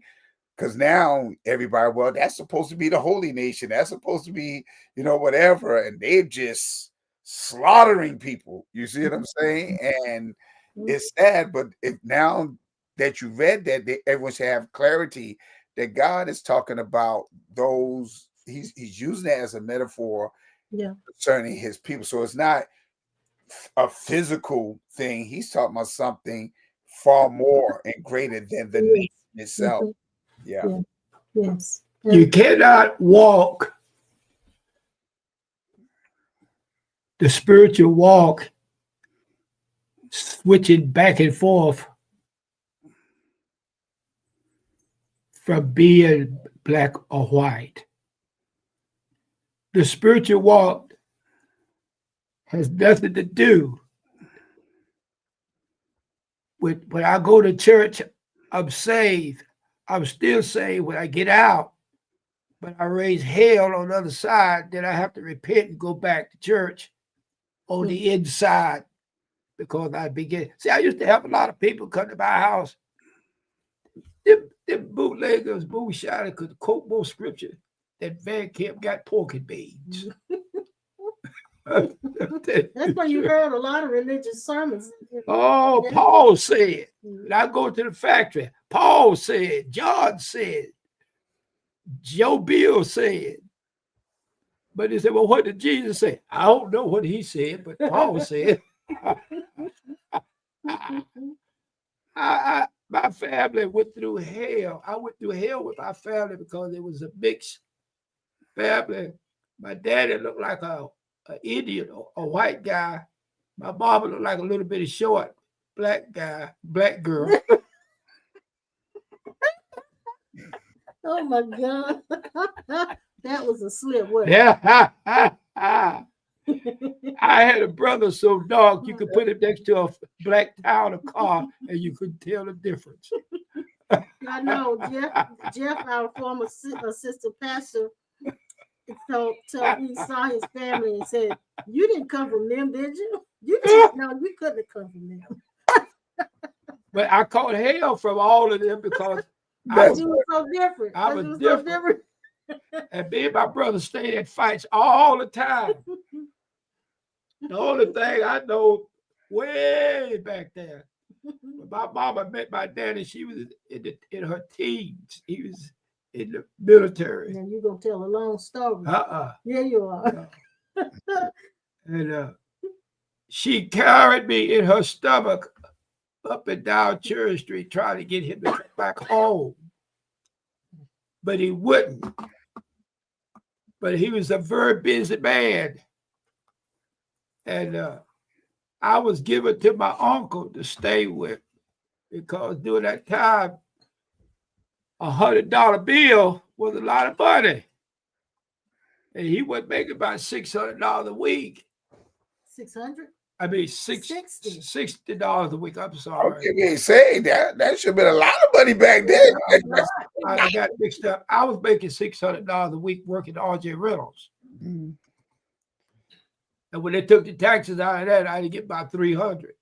because now everybody, well, that's supposed to be the holy nation. That's supposed to be, whatever. And they're just slaughtering people. You see what I'm saying? And it's sad, but now that you read that, everyone should have clarity that God is talking about those. He's using that as a metaphor concerning his people. So it's not a physical thing. He's talking about something far more and greater than the nation itself. Yeah. Yes. You cannot walk the spiritual walk switching back and forth from being black or white. The spiritual walk has nothing to do with when I go to church, I'm saved. I'm still saved when I get out. But I raise hell on the other side, then I have to repent and go back to church on the inside, because I begin. See, I used to have a lot of people come to my house. Them bootleggers, moonshiners could quote more scripture than Van Camp got pork and beans. That's why you heard a lot of religious sermons. Oh, Paul said. When I go to the factory, Paul said, John said, Joe Bill said. But they said, well, what did Jesus say? I don't know what he said, but Paul said. My family went through hell. I went through hell with my family because it was a mixed family. My daddy looked like an Indian or a white guy. My mama looked like a little bit of short black girl. Oh my God. That was a slip, wasn't Yeah. I had a brother so dark you could put him next to a black Toyota car and you couldn't tell the difference. I know Jeff, our former assistant pastor, so he saw his family and said, "You didn't come from them, did you? No, you couldn't have come from them." But I caught hell from all of them because you were so different. I was different. And me and my brother stayed at fights all the time. The only thing I know way back there, when my mama met my daddy, she was in her teens. He was in the military. And you're going to tell a long story. Yeah, you are. And she carried me in her stomach up and down Cherry Street trying to get him to come back home. But he wouldn't. But he was a very busy man. And I was given to my uncle to stay with, because during that time, $100 bill was a lot of money. And he would make about $600 a week. 600? I mean, $60. $60 a week. I'm sorry. Okay, we ain't saying that. That should have been a lot of money back then. I got mixed up. I was making $600 a week working RJ Reynolds. Mhm. And when they took the taxes out of that, I didn't get about 300.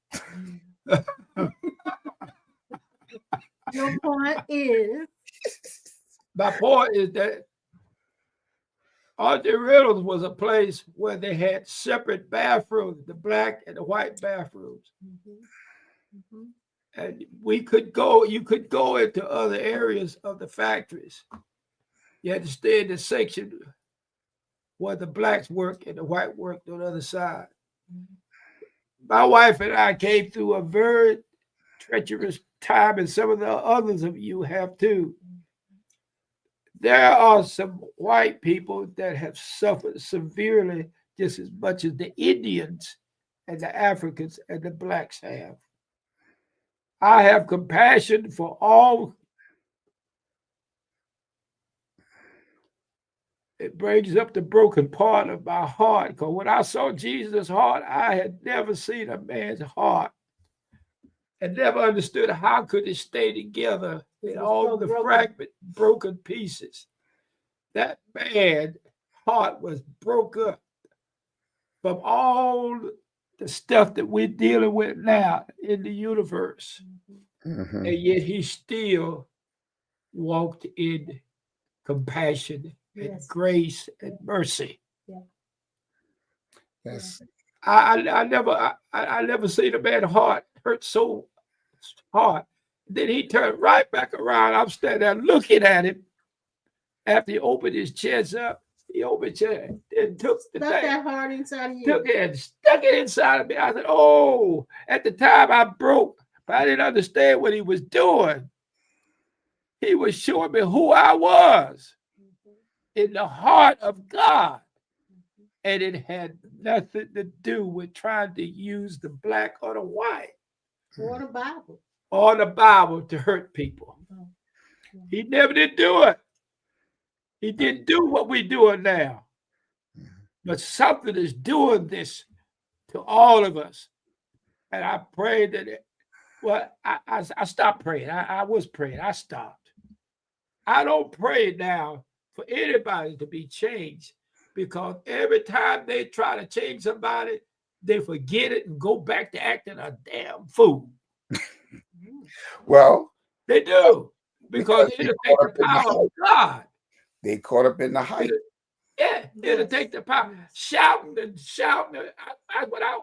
Your point is, My point is that RJ Reynolds was a place where they had separate bathrooms, the black and the white bathrooms. And you could go into other areas of the factories. You had to stay in the section where the blacks work and the white worked on the other side. My wife and I came through a very treacherous time, and some of the others of you have too. There are some white people that have suffered severely just as much as the Indians and the Africans and the blacks have. I have compassion for all. It brings up the broken part of my heart, because when I saw Jesus' heart, I had never seen a man's heart and never understood how could it stay together in all the fragment, broken pieces. That man's heart was broke up from all the stuff that we're dealing with now in the universe. Mhm. And yet he still walked in compassion and Yes. grace and mercy. Yes. I never seen a man's heart hurt so hard. Then he turned right back around. I'm standing there looking at him. After he opened his chest up, he opened his chest and took the stuck thing, that heart inside of you. took it and stuck it inside of me. I said, "Oh!" At the time, I broke, but I didn't understand what he was doing. He was showing me who I was in the heart of God. And it had nothing to do with trying to use the black or the white Or the Bible. or the Bible to hurt people. He never did do it. He didn't do what we're doing now. But something is doing this to all of us. And I pray that I stopped praying. I was praying. I stopped. I don't pray now for anybody to be changed, because every time they try to change somebody, they forget it and go back to acting a damn fool. Well, They do. Because they it'll take caught up the in the power of hype. God. They caught up in the hype. Yeah, it'll Yes. take the power. Yes. Shouting.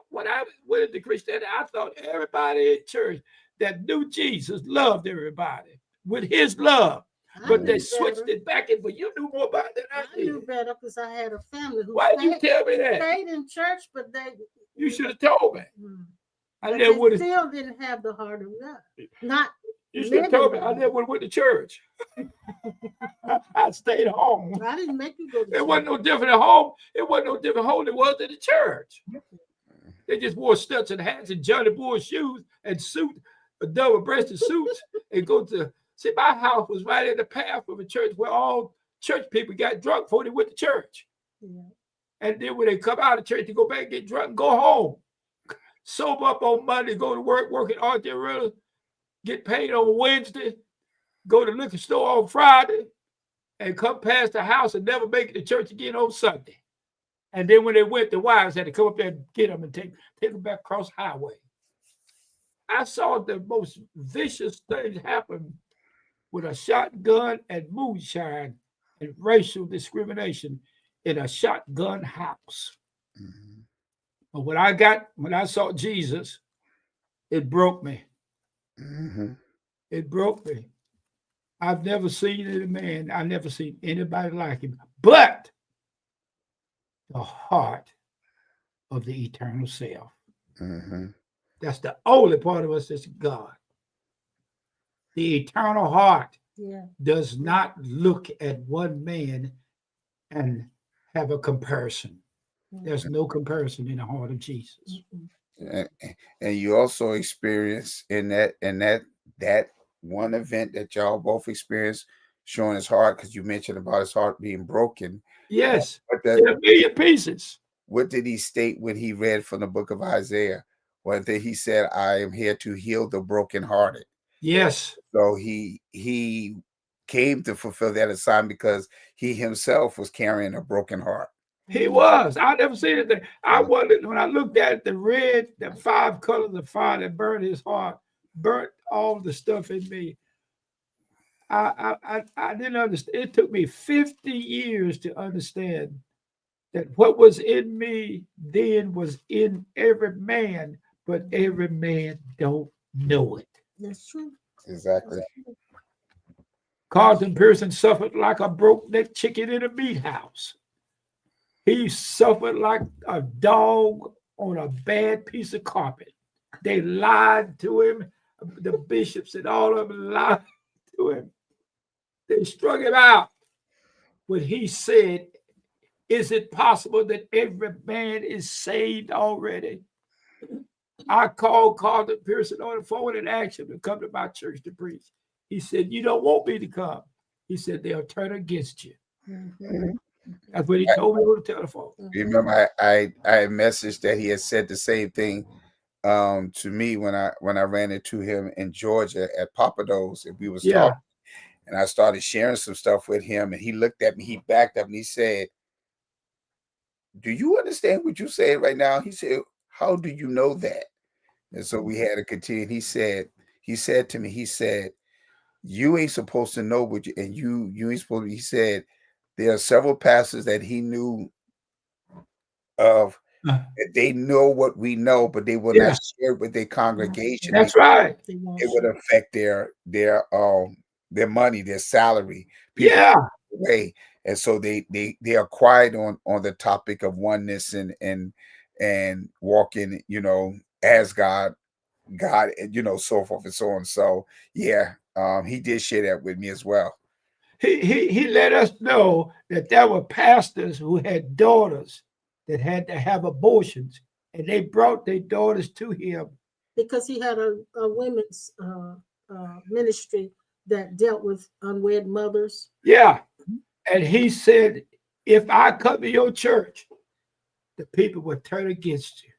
When I went into Christianity, I thought everybody in church that knew Jesus loved everybody with his love. But they switched it back in. But you knew more about it than I I knew did. better because I had a family who Why did you tell me that? stayed in church, but they You should have told me. I but never they would have. still didn't have the heart of God. Not You should have told me. I never would have went to church. I stayed home. I didn't make you go to It church. wasn't no different at home. It wasn't no different home than it was in the church. They just wore Stetson hats and Johnny Bull shoes and double-breasted suits, and go to see. My house was right in the path of a church where all church people got drunk before they went to church. Yeah. And then when they come out of church, they go back, get drunk, and go home. Sober up on Monday, go to work at RJ Reynolds, get paid on Wednesday, go to the liquor store on Friday, and come past the house and never make it to church again on Sunday. And then when they went, the wives had to come up there and get them and take them back across the highway. I saw the most vicious things happen with a shotgun and moonshine and racial discrimination in a shotgun house. Mhm. But when I saw Jesus, it broke me. Mhm. It broke me. I've never seen any man. I've never seen anybody like him. But the heart of the eternal self. Mhm. That's the only part of us that's God. The eternal heart does not look at one man and have a comparison. There's no comparison in the heart of Jesus. And you also experience in that one event that y'all both experienced, showing his heart, because you mentioned about his heart being broken. Yes, But in a million pieces. what did he state when he read from the book of Isaiah? One thing he said, I am here to heal the brokenhearted. Yes. So he came to fulfill that assignment because he himself was carrying a broken heart. He was. I never seen it. I wondered when I looked at the red, the 5 colors of fire that burned his heart, burnt all the stuff in me. I didn't understand. It took me 50 years to understand that what was in me then was in every man, but every man don't know it. That's true. Exactly. Carlton Pearson suffered like a broke-necked chicken in a meat house. He suffered like a dog on a bad piece of carpet. They lied to him. The bishops and all of them lied to him. They strung him out. When he said, is it possible that every man is saved already? I called Carlton Pearson on the phone and asked him to come to my church to preach. He said, you don't want me to come. He said, they'll turn against you. Mhm. That's what he told me on the telephone. Remember, I messaged that he had said the same thing to me when I ran into him in Georgia at Papados, and we was talking, and I started sharing some stuff with him, and he looked at me, he backed up, and he said, do you understand what you said right now? He said, how do you know that? And so we had to continue. And he said to me, he said, you ain't supposed to know what you ain't supposed to. He said, there are several pastors that he knew of. They know what we know, but they will not share it with their congregation. That's right. It would affect their money, their salary. People away. And so they are quiet on the topic of oneness and walking, as God, so forth and so on. So yeah, he did share that with me as well. He let us know that there were pastors who had daughters that had to have abortions, and they brought their daughters to him because he had a women's ministry that dealt with unwed mothers. Yeah, and he said, if I come to your church, the people will turn against you.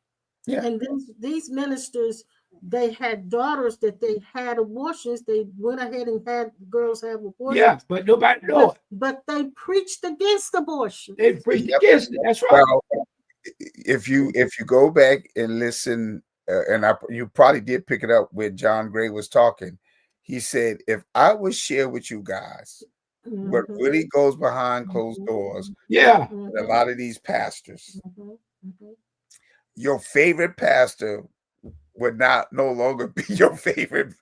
Yeah. And these ministers, they had daughters that they had abortions. They went ahead and had girls have abortions. Yeah, but nobody knew it. But they preached against abortion. They preached against it. That's right. Well, if you go back and listen, and you probably did pick it up when John Gray was talking. He said, if I would share with you guys what really goes behind closed doors, with a lot of these pastors, your favorite pastor would no longer be your favorite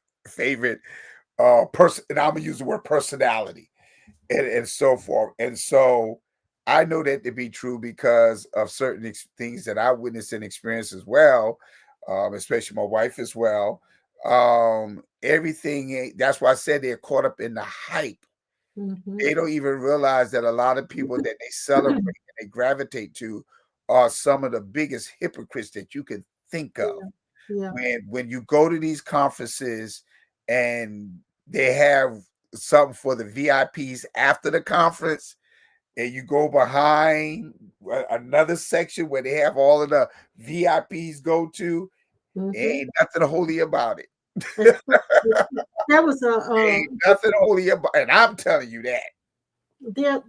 person, and I'm gonna use the word personality, and so forth. And so I know that to be true because of certain things that I witnessed and experienced as well, especially my wife as well. Everything, that's why I said they're caught up in the hype. They don't even realize that a lot of people that they celebrate and they gravitate to are some of the biggest hypocrites that you can think of. When you go to these conferences and they have something for the VIPs after the conference, and you go behind another section where they have all of the VIPs go to, ain't nothing holy about it. That was ain't nothing holy about, and I'm telling you that. There.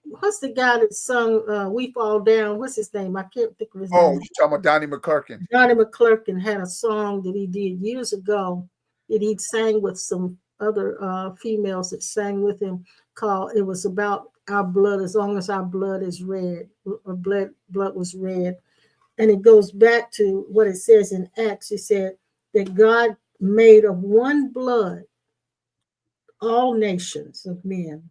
What's the guy that sung "We Fall Down"? What's his name? I can't think of his name. Oh, you're talking about Donnie McClurkin. Donnie McClurkin had a song that he did years ago that he sang with some other females that sang with him. It was about our blood. As long as our blood is red, or blood was red, and it goes back to what it says in Acts. He said that God made of one blood all nations of men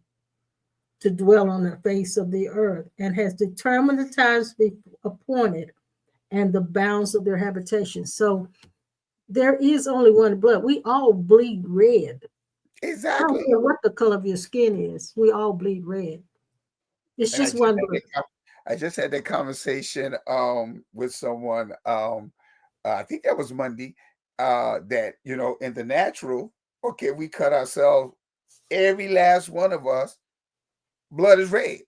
to dwell on the face of the earth, and has determined the times to be appointed and the bounds of their habitation. So there is only one blood. We all bleed red. Exactly. I don't care what the color of your skin is. We all bleed red. It's just one blood. I just had that conversation with someone. I think that was Monday. That in the natural, okay, we cut ourselves. Every last one of us, blood is red.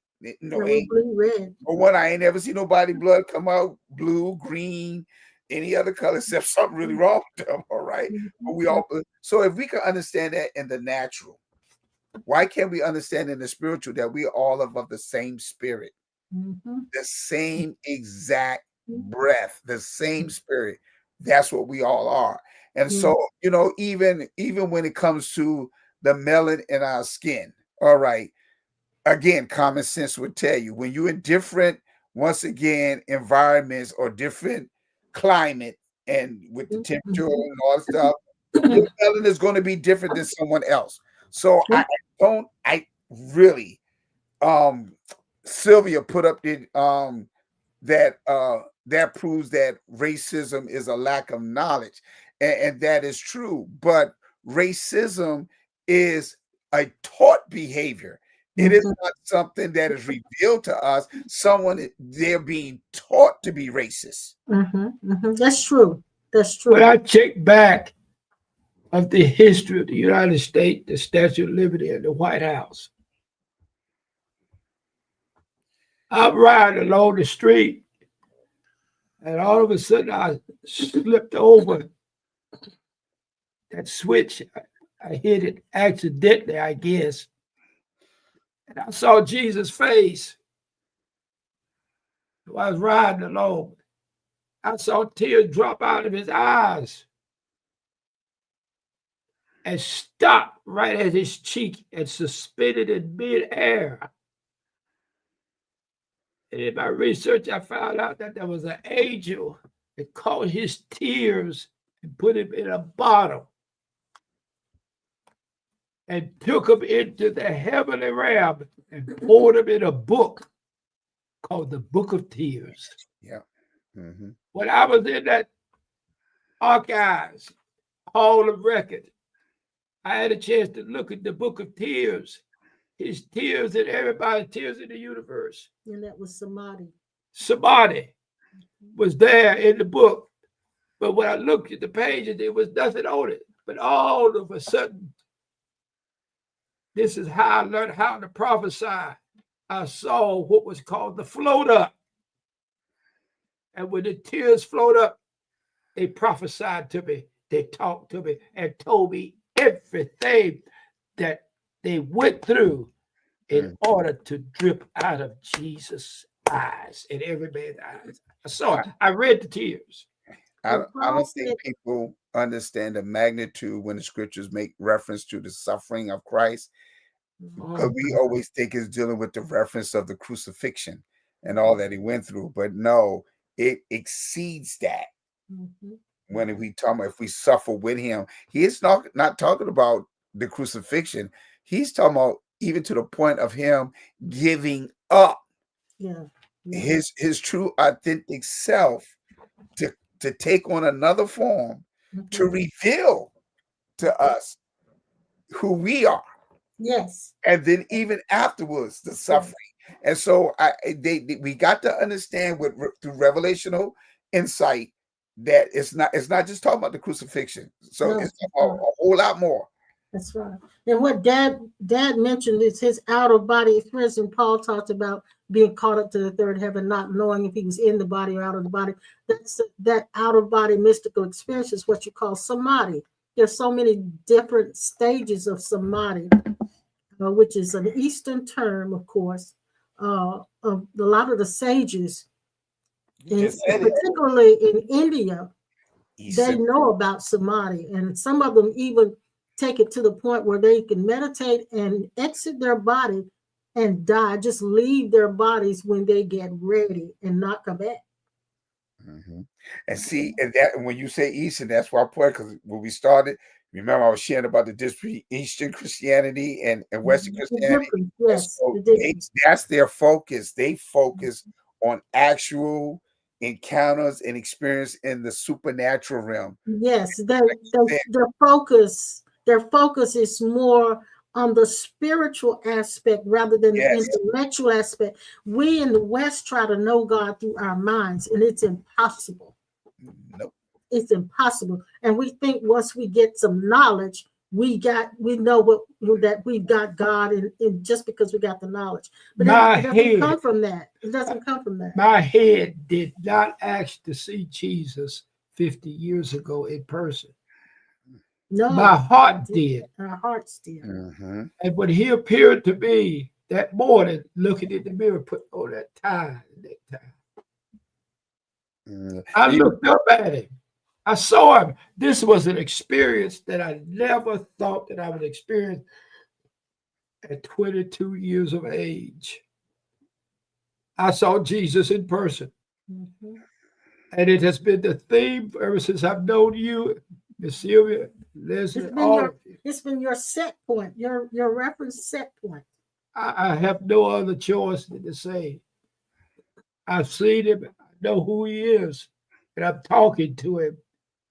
No, Yeah, ain't blue, red. for one, I ain't never seen nobody blood come out blue, green, any other color except something really wrong with them. All right. But we all so if we can understand that in the natural, why can't we understand in the spiritual that we all of the same spirit, the same exact breath, the same spirit? That's what we all are. And so, you know, even when it comes to the melanin in our skin, all right, again, common sense would tell you when you're in different, once again, environments or different climate and with the temperature and all that stuff, your melanin is going to be different than someone else. So I really, Sylvia put up the that proves that racism is a lack of knowledge, and that is true. But racism is a taught behavior. It is not something that is revealed to us. Someone they're being taught to be racist. That's true. That's true. When I check back of the history of the United States, the Statue of Liberty, and the White House, I'm riding along the street, and all of a sudden I slipped over that switch. I hit it accidentally, I guess. And I saw Jesus' face. While I was riding along, I saw tears drop out of his eyes and stop right at his cheek and suspended in midair. And in my research, I found out that there was an angel that caught his tears and put him in a bottle and took him into the heavenly realm and poured him in a book called the Book of Tears. Yeah. When I was in that archives, Hall of Record, I had a chance to look at the Book of Tears. His tears and everybody's tears in the universe. And that was Samadhi. Samadhi was there in the book. But when I looked at the pages, there was nothing on it. But all of a sudden, this is how I learned how to prophesy. I saw what was called the float up. And when the tears flowed up, they prophesied to me. They talked to me and told me everything that they went through in order to drip out of Jesus' eyes and every man's eyes. I saw it. I read the tears. I don't think people understand the magnitude when the scriptures make reference to the suffering of Christ. Because we always think it's dealing with the reference of the crucifixion and all that he went through. But no, it exceeds that. When we talk about if we suffer with him, he is not talking about the crucifixion. He's talking about even to the point of him giving up his true authentic self to take on another form to reveal to us who we are. Yes. And then even afterwards, the suffering. And so we got to understand through revelational insight that it's not just talking about the crucifixion. So it's about a whole lot more. That's right. And what Dad mentioned is his out of body experience. And Paul talked about being caught up to the third heaven, not knowing if he was in the body or out of the body. That out of body mystical experience is what you call samadhi. There's so many different stages of samadhi, which is an Eastern term, of course. Of a lot of the sages, particularly in India, they know about samadhi, and some of them even take it to the point where they can meditate and exit their body and die, just leave their bodies when they get ready and not come back. And see, and that when you say Eastern, that's why I put, because when we started, remember I was sharing about the difference between Eastern Christianity and Western Christianity. Yes, so that's their focus. They focus on actual encounters and experience in the supernatural realm. Yes, their focus is more on the spiritual aspect rather than the intellectual aspect. We in the West try to know God through our minds, and it's impossible. Nope. It's impossible. And we think once we get some knowledge, we know that we've got God, and just because we got the knowledge. But My it doesn't head, come from that. It doesn't come from that. my head did not ask to see Jesus 50 years ago in person. No, My heart did. our hearts did. Mm-hmm. And when he appeared to me that morning, looking in the mirror, put on that tie, I looked up at him. I saw him. This was an experience that I never thought that I would experience at 22 years of age. I saw Jesus in person. Mm-hmm. And it has been the theme ever since I've known you, Miss Sylvia, Leslie, all of you. It's been your set point, your reference set point. I have no other choice than to say, I've seen him, I know who he is, and I'm talking to him.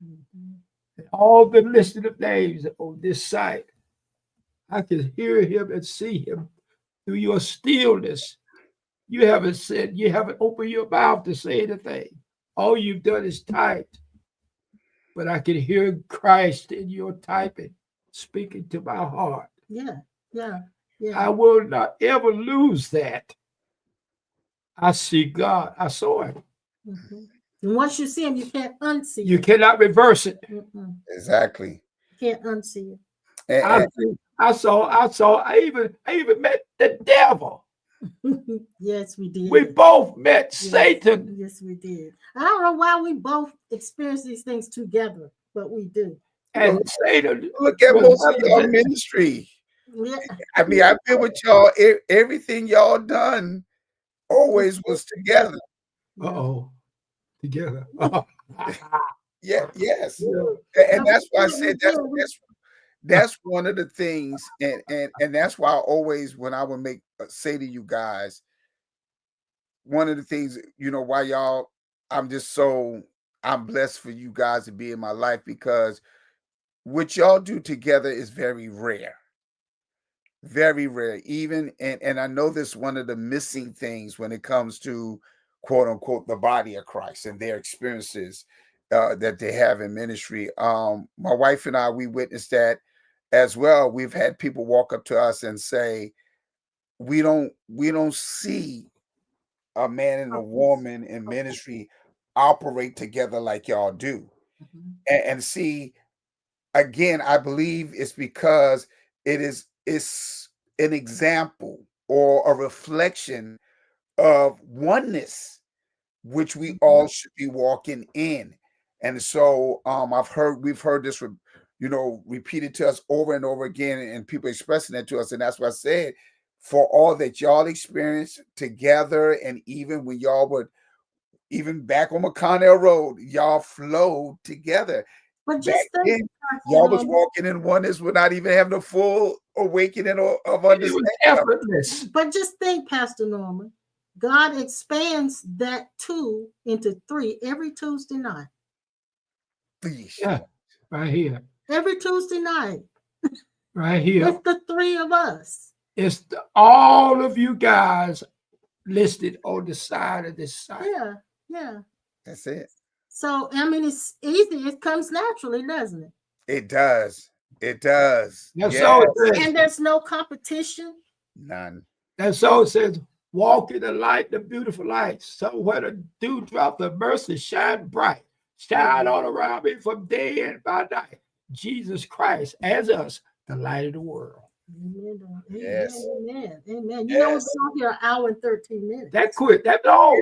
Mm-hmm. And all the listing of names on this site, I can hear him and see him through your stillness. You haven't opened your mouth to say anything. All you've done is type. But I can hear Christ in your typing, speaking to my heart. Yeah. I will not ever lose that. I see God. I saw him. Mm-hmm. And once you see him, you can't unsee You it. cannot reverse it. Mm-mm. Exactly. You can't unsee it. I even met the devil. Yes, we did. We both met Yes. Satan. Yes, we did. I don't know why we both experience these things together, but we do. And Satan. Look at most of y'all ministry. Yeah. I mean, I've been with y'all. Everything y'all done always was together. Uh-oh. Together. Yeah, yes. Yeah. And that's why I said that's one of the things, and that's why I always, when I would say to you guys, one of the things, why y'all, I'm blessed for you guys to be in my life, because what y'all do together is very rare. Very rare. Even, and I know this one of the missing things when it comes to quote unquote the body of Christ and their experiences that they have in ministry. My wife and I, we witnessed that as well. We've had people walk up to us and say, we don't see a man and a woman in ministry operate together like y'all do. Mm-hmm. And see, again, I believe it's because it's an example or a reflection of oneness, which we all should be walking in. And so we've heard this repeated to us over and over again, and people expressing that to us. And that's why I said, for all that y'all experienced together, and even when y'all would, even back on McConnell Road, y'all flowed together. But just think, y'all was walking in oneness without even having a full awakening of understanding. It was effortless. But just think, Pastor Norman, God expands that 2 into 3 every Tuesday night. Yeah, right here. Every Tuesday night. Right here. It's the 3 of us. It's all of you guys listed on the side of this site. Yeah. That's it. So, I mean, it's easy. It comes naturally, doesn't it? It does. It does. That's all it says. And there's no competition. None. That's all it says. Walk in the light, the beautiful light. So where the dewdrop of mercy shine bright. Shine all around me from day and by night. Jesus Christ as us, the light of the world. Amen. Yes. Amen. You know, we've been on here an hour and 13 minutes. That quick. That's all.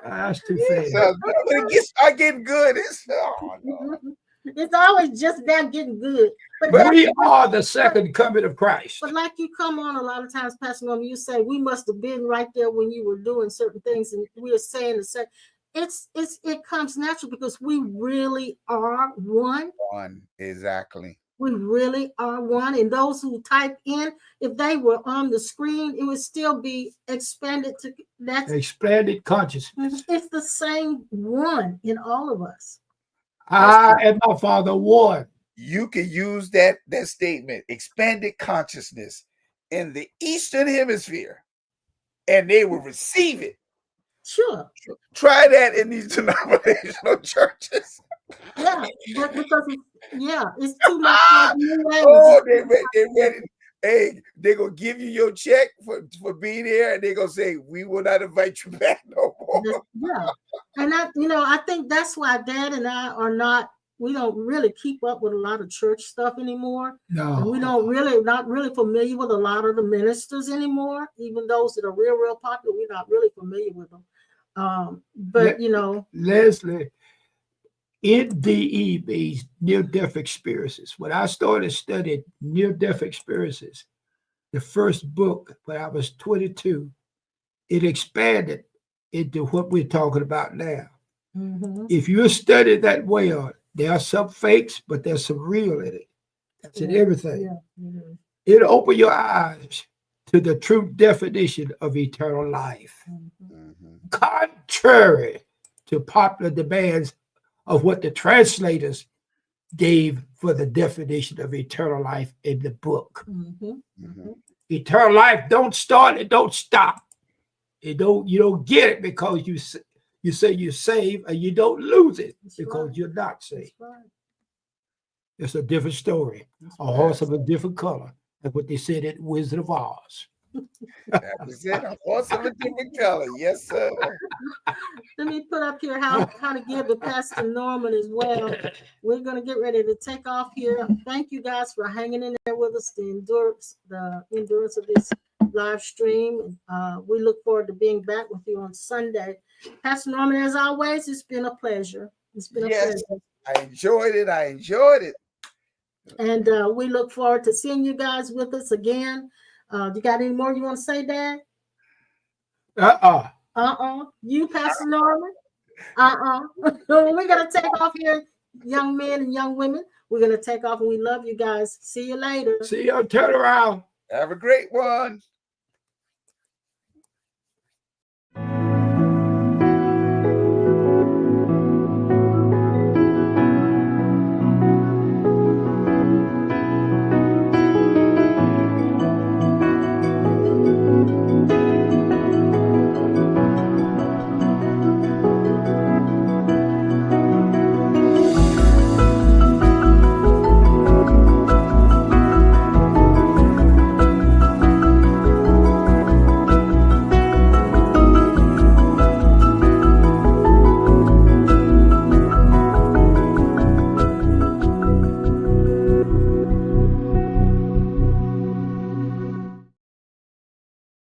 That's too fast. So, when it start getting good, it's always just now getting good. But we are the second coming of Christ. But like you come on a lot of times, Pastor Norman, you say we must have been right there when you were doing certain things, and we are saying the same. It comes natural because we really are one. One, exactly. We really are one. And those who type in, if they were on the screen, it would still be expanded to that. Expanded consciousness. It's the same one in all of us. I and my Father one. You can use that statement, expanded consciousness, in the Eastern Hemisphere, and they will receive it. Sure. Try that in these denominational churches. Yeah, because Yeah, it's too much like new age. Oh, they ready. Hey, they gonna give you your check for being here, and they gonna say we will not invite you back no more. Yeah, and I think that's why Dad and I are not. We don't really keep up with a lot of church stuff anymore, and we No. not really familiar with a lot of the ministers anymore. Even those that are real popular, we're not really familiar with them. But Leslie, NDE means near-death experiences. When I started studying near-death experiences, the first book when I was 22, it expanded into what we're talking about now. mm-hmm. If you study that well, there are some fakes, but there's some real in it. That's in everything. Yeah. Mm-hmm. It'll open your eyes to the true definition of eternal life. Mhm. Contrary to popular demands of what the translators gave for the definition of eternal life in the book. Mm-hmm. Mhm. Eternal life don't start and don't stop. You don't get it because you say you're saved, and you don't lose it because you're not saved. Right. It's a different story. A horse of a different color. That's what they said in Wizard of Oz. That was it. A horse of a different color. Yes, sir. Let me put up here how to give to Pastor Norman as well. We're going to get ready to take off here. Thank you guys for hanging in there with us, the endurance of this live stream. We look forward to being back with you on Sunday. Pastor Norman, as always, it's been a pleasure. It's been a pleasure. I enjoyed it. And we look forward to seeing you guys with us again. You got any more you want to say, Dad? You, Pastor Norman? We're going to take off here, young men and young women. We're going to take off, and we love you guys. See you later. See you. Turn around. Have a great one.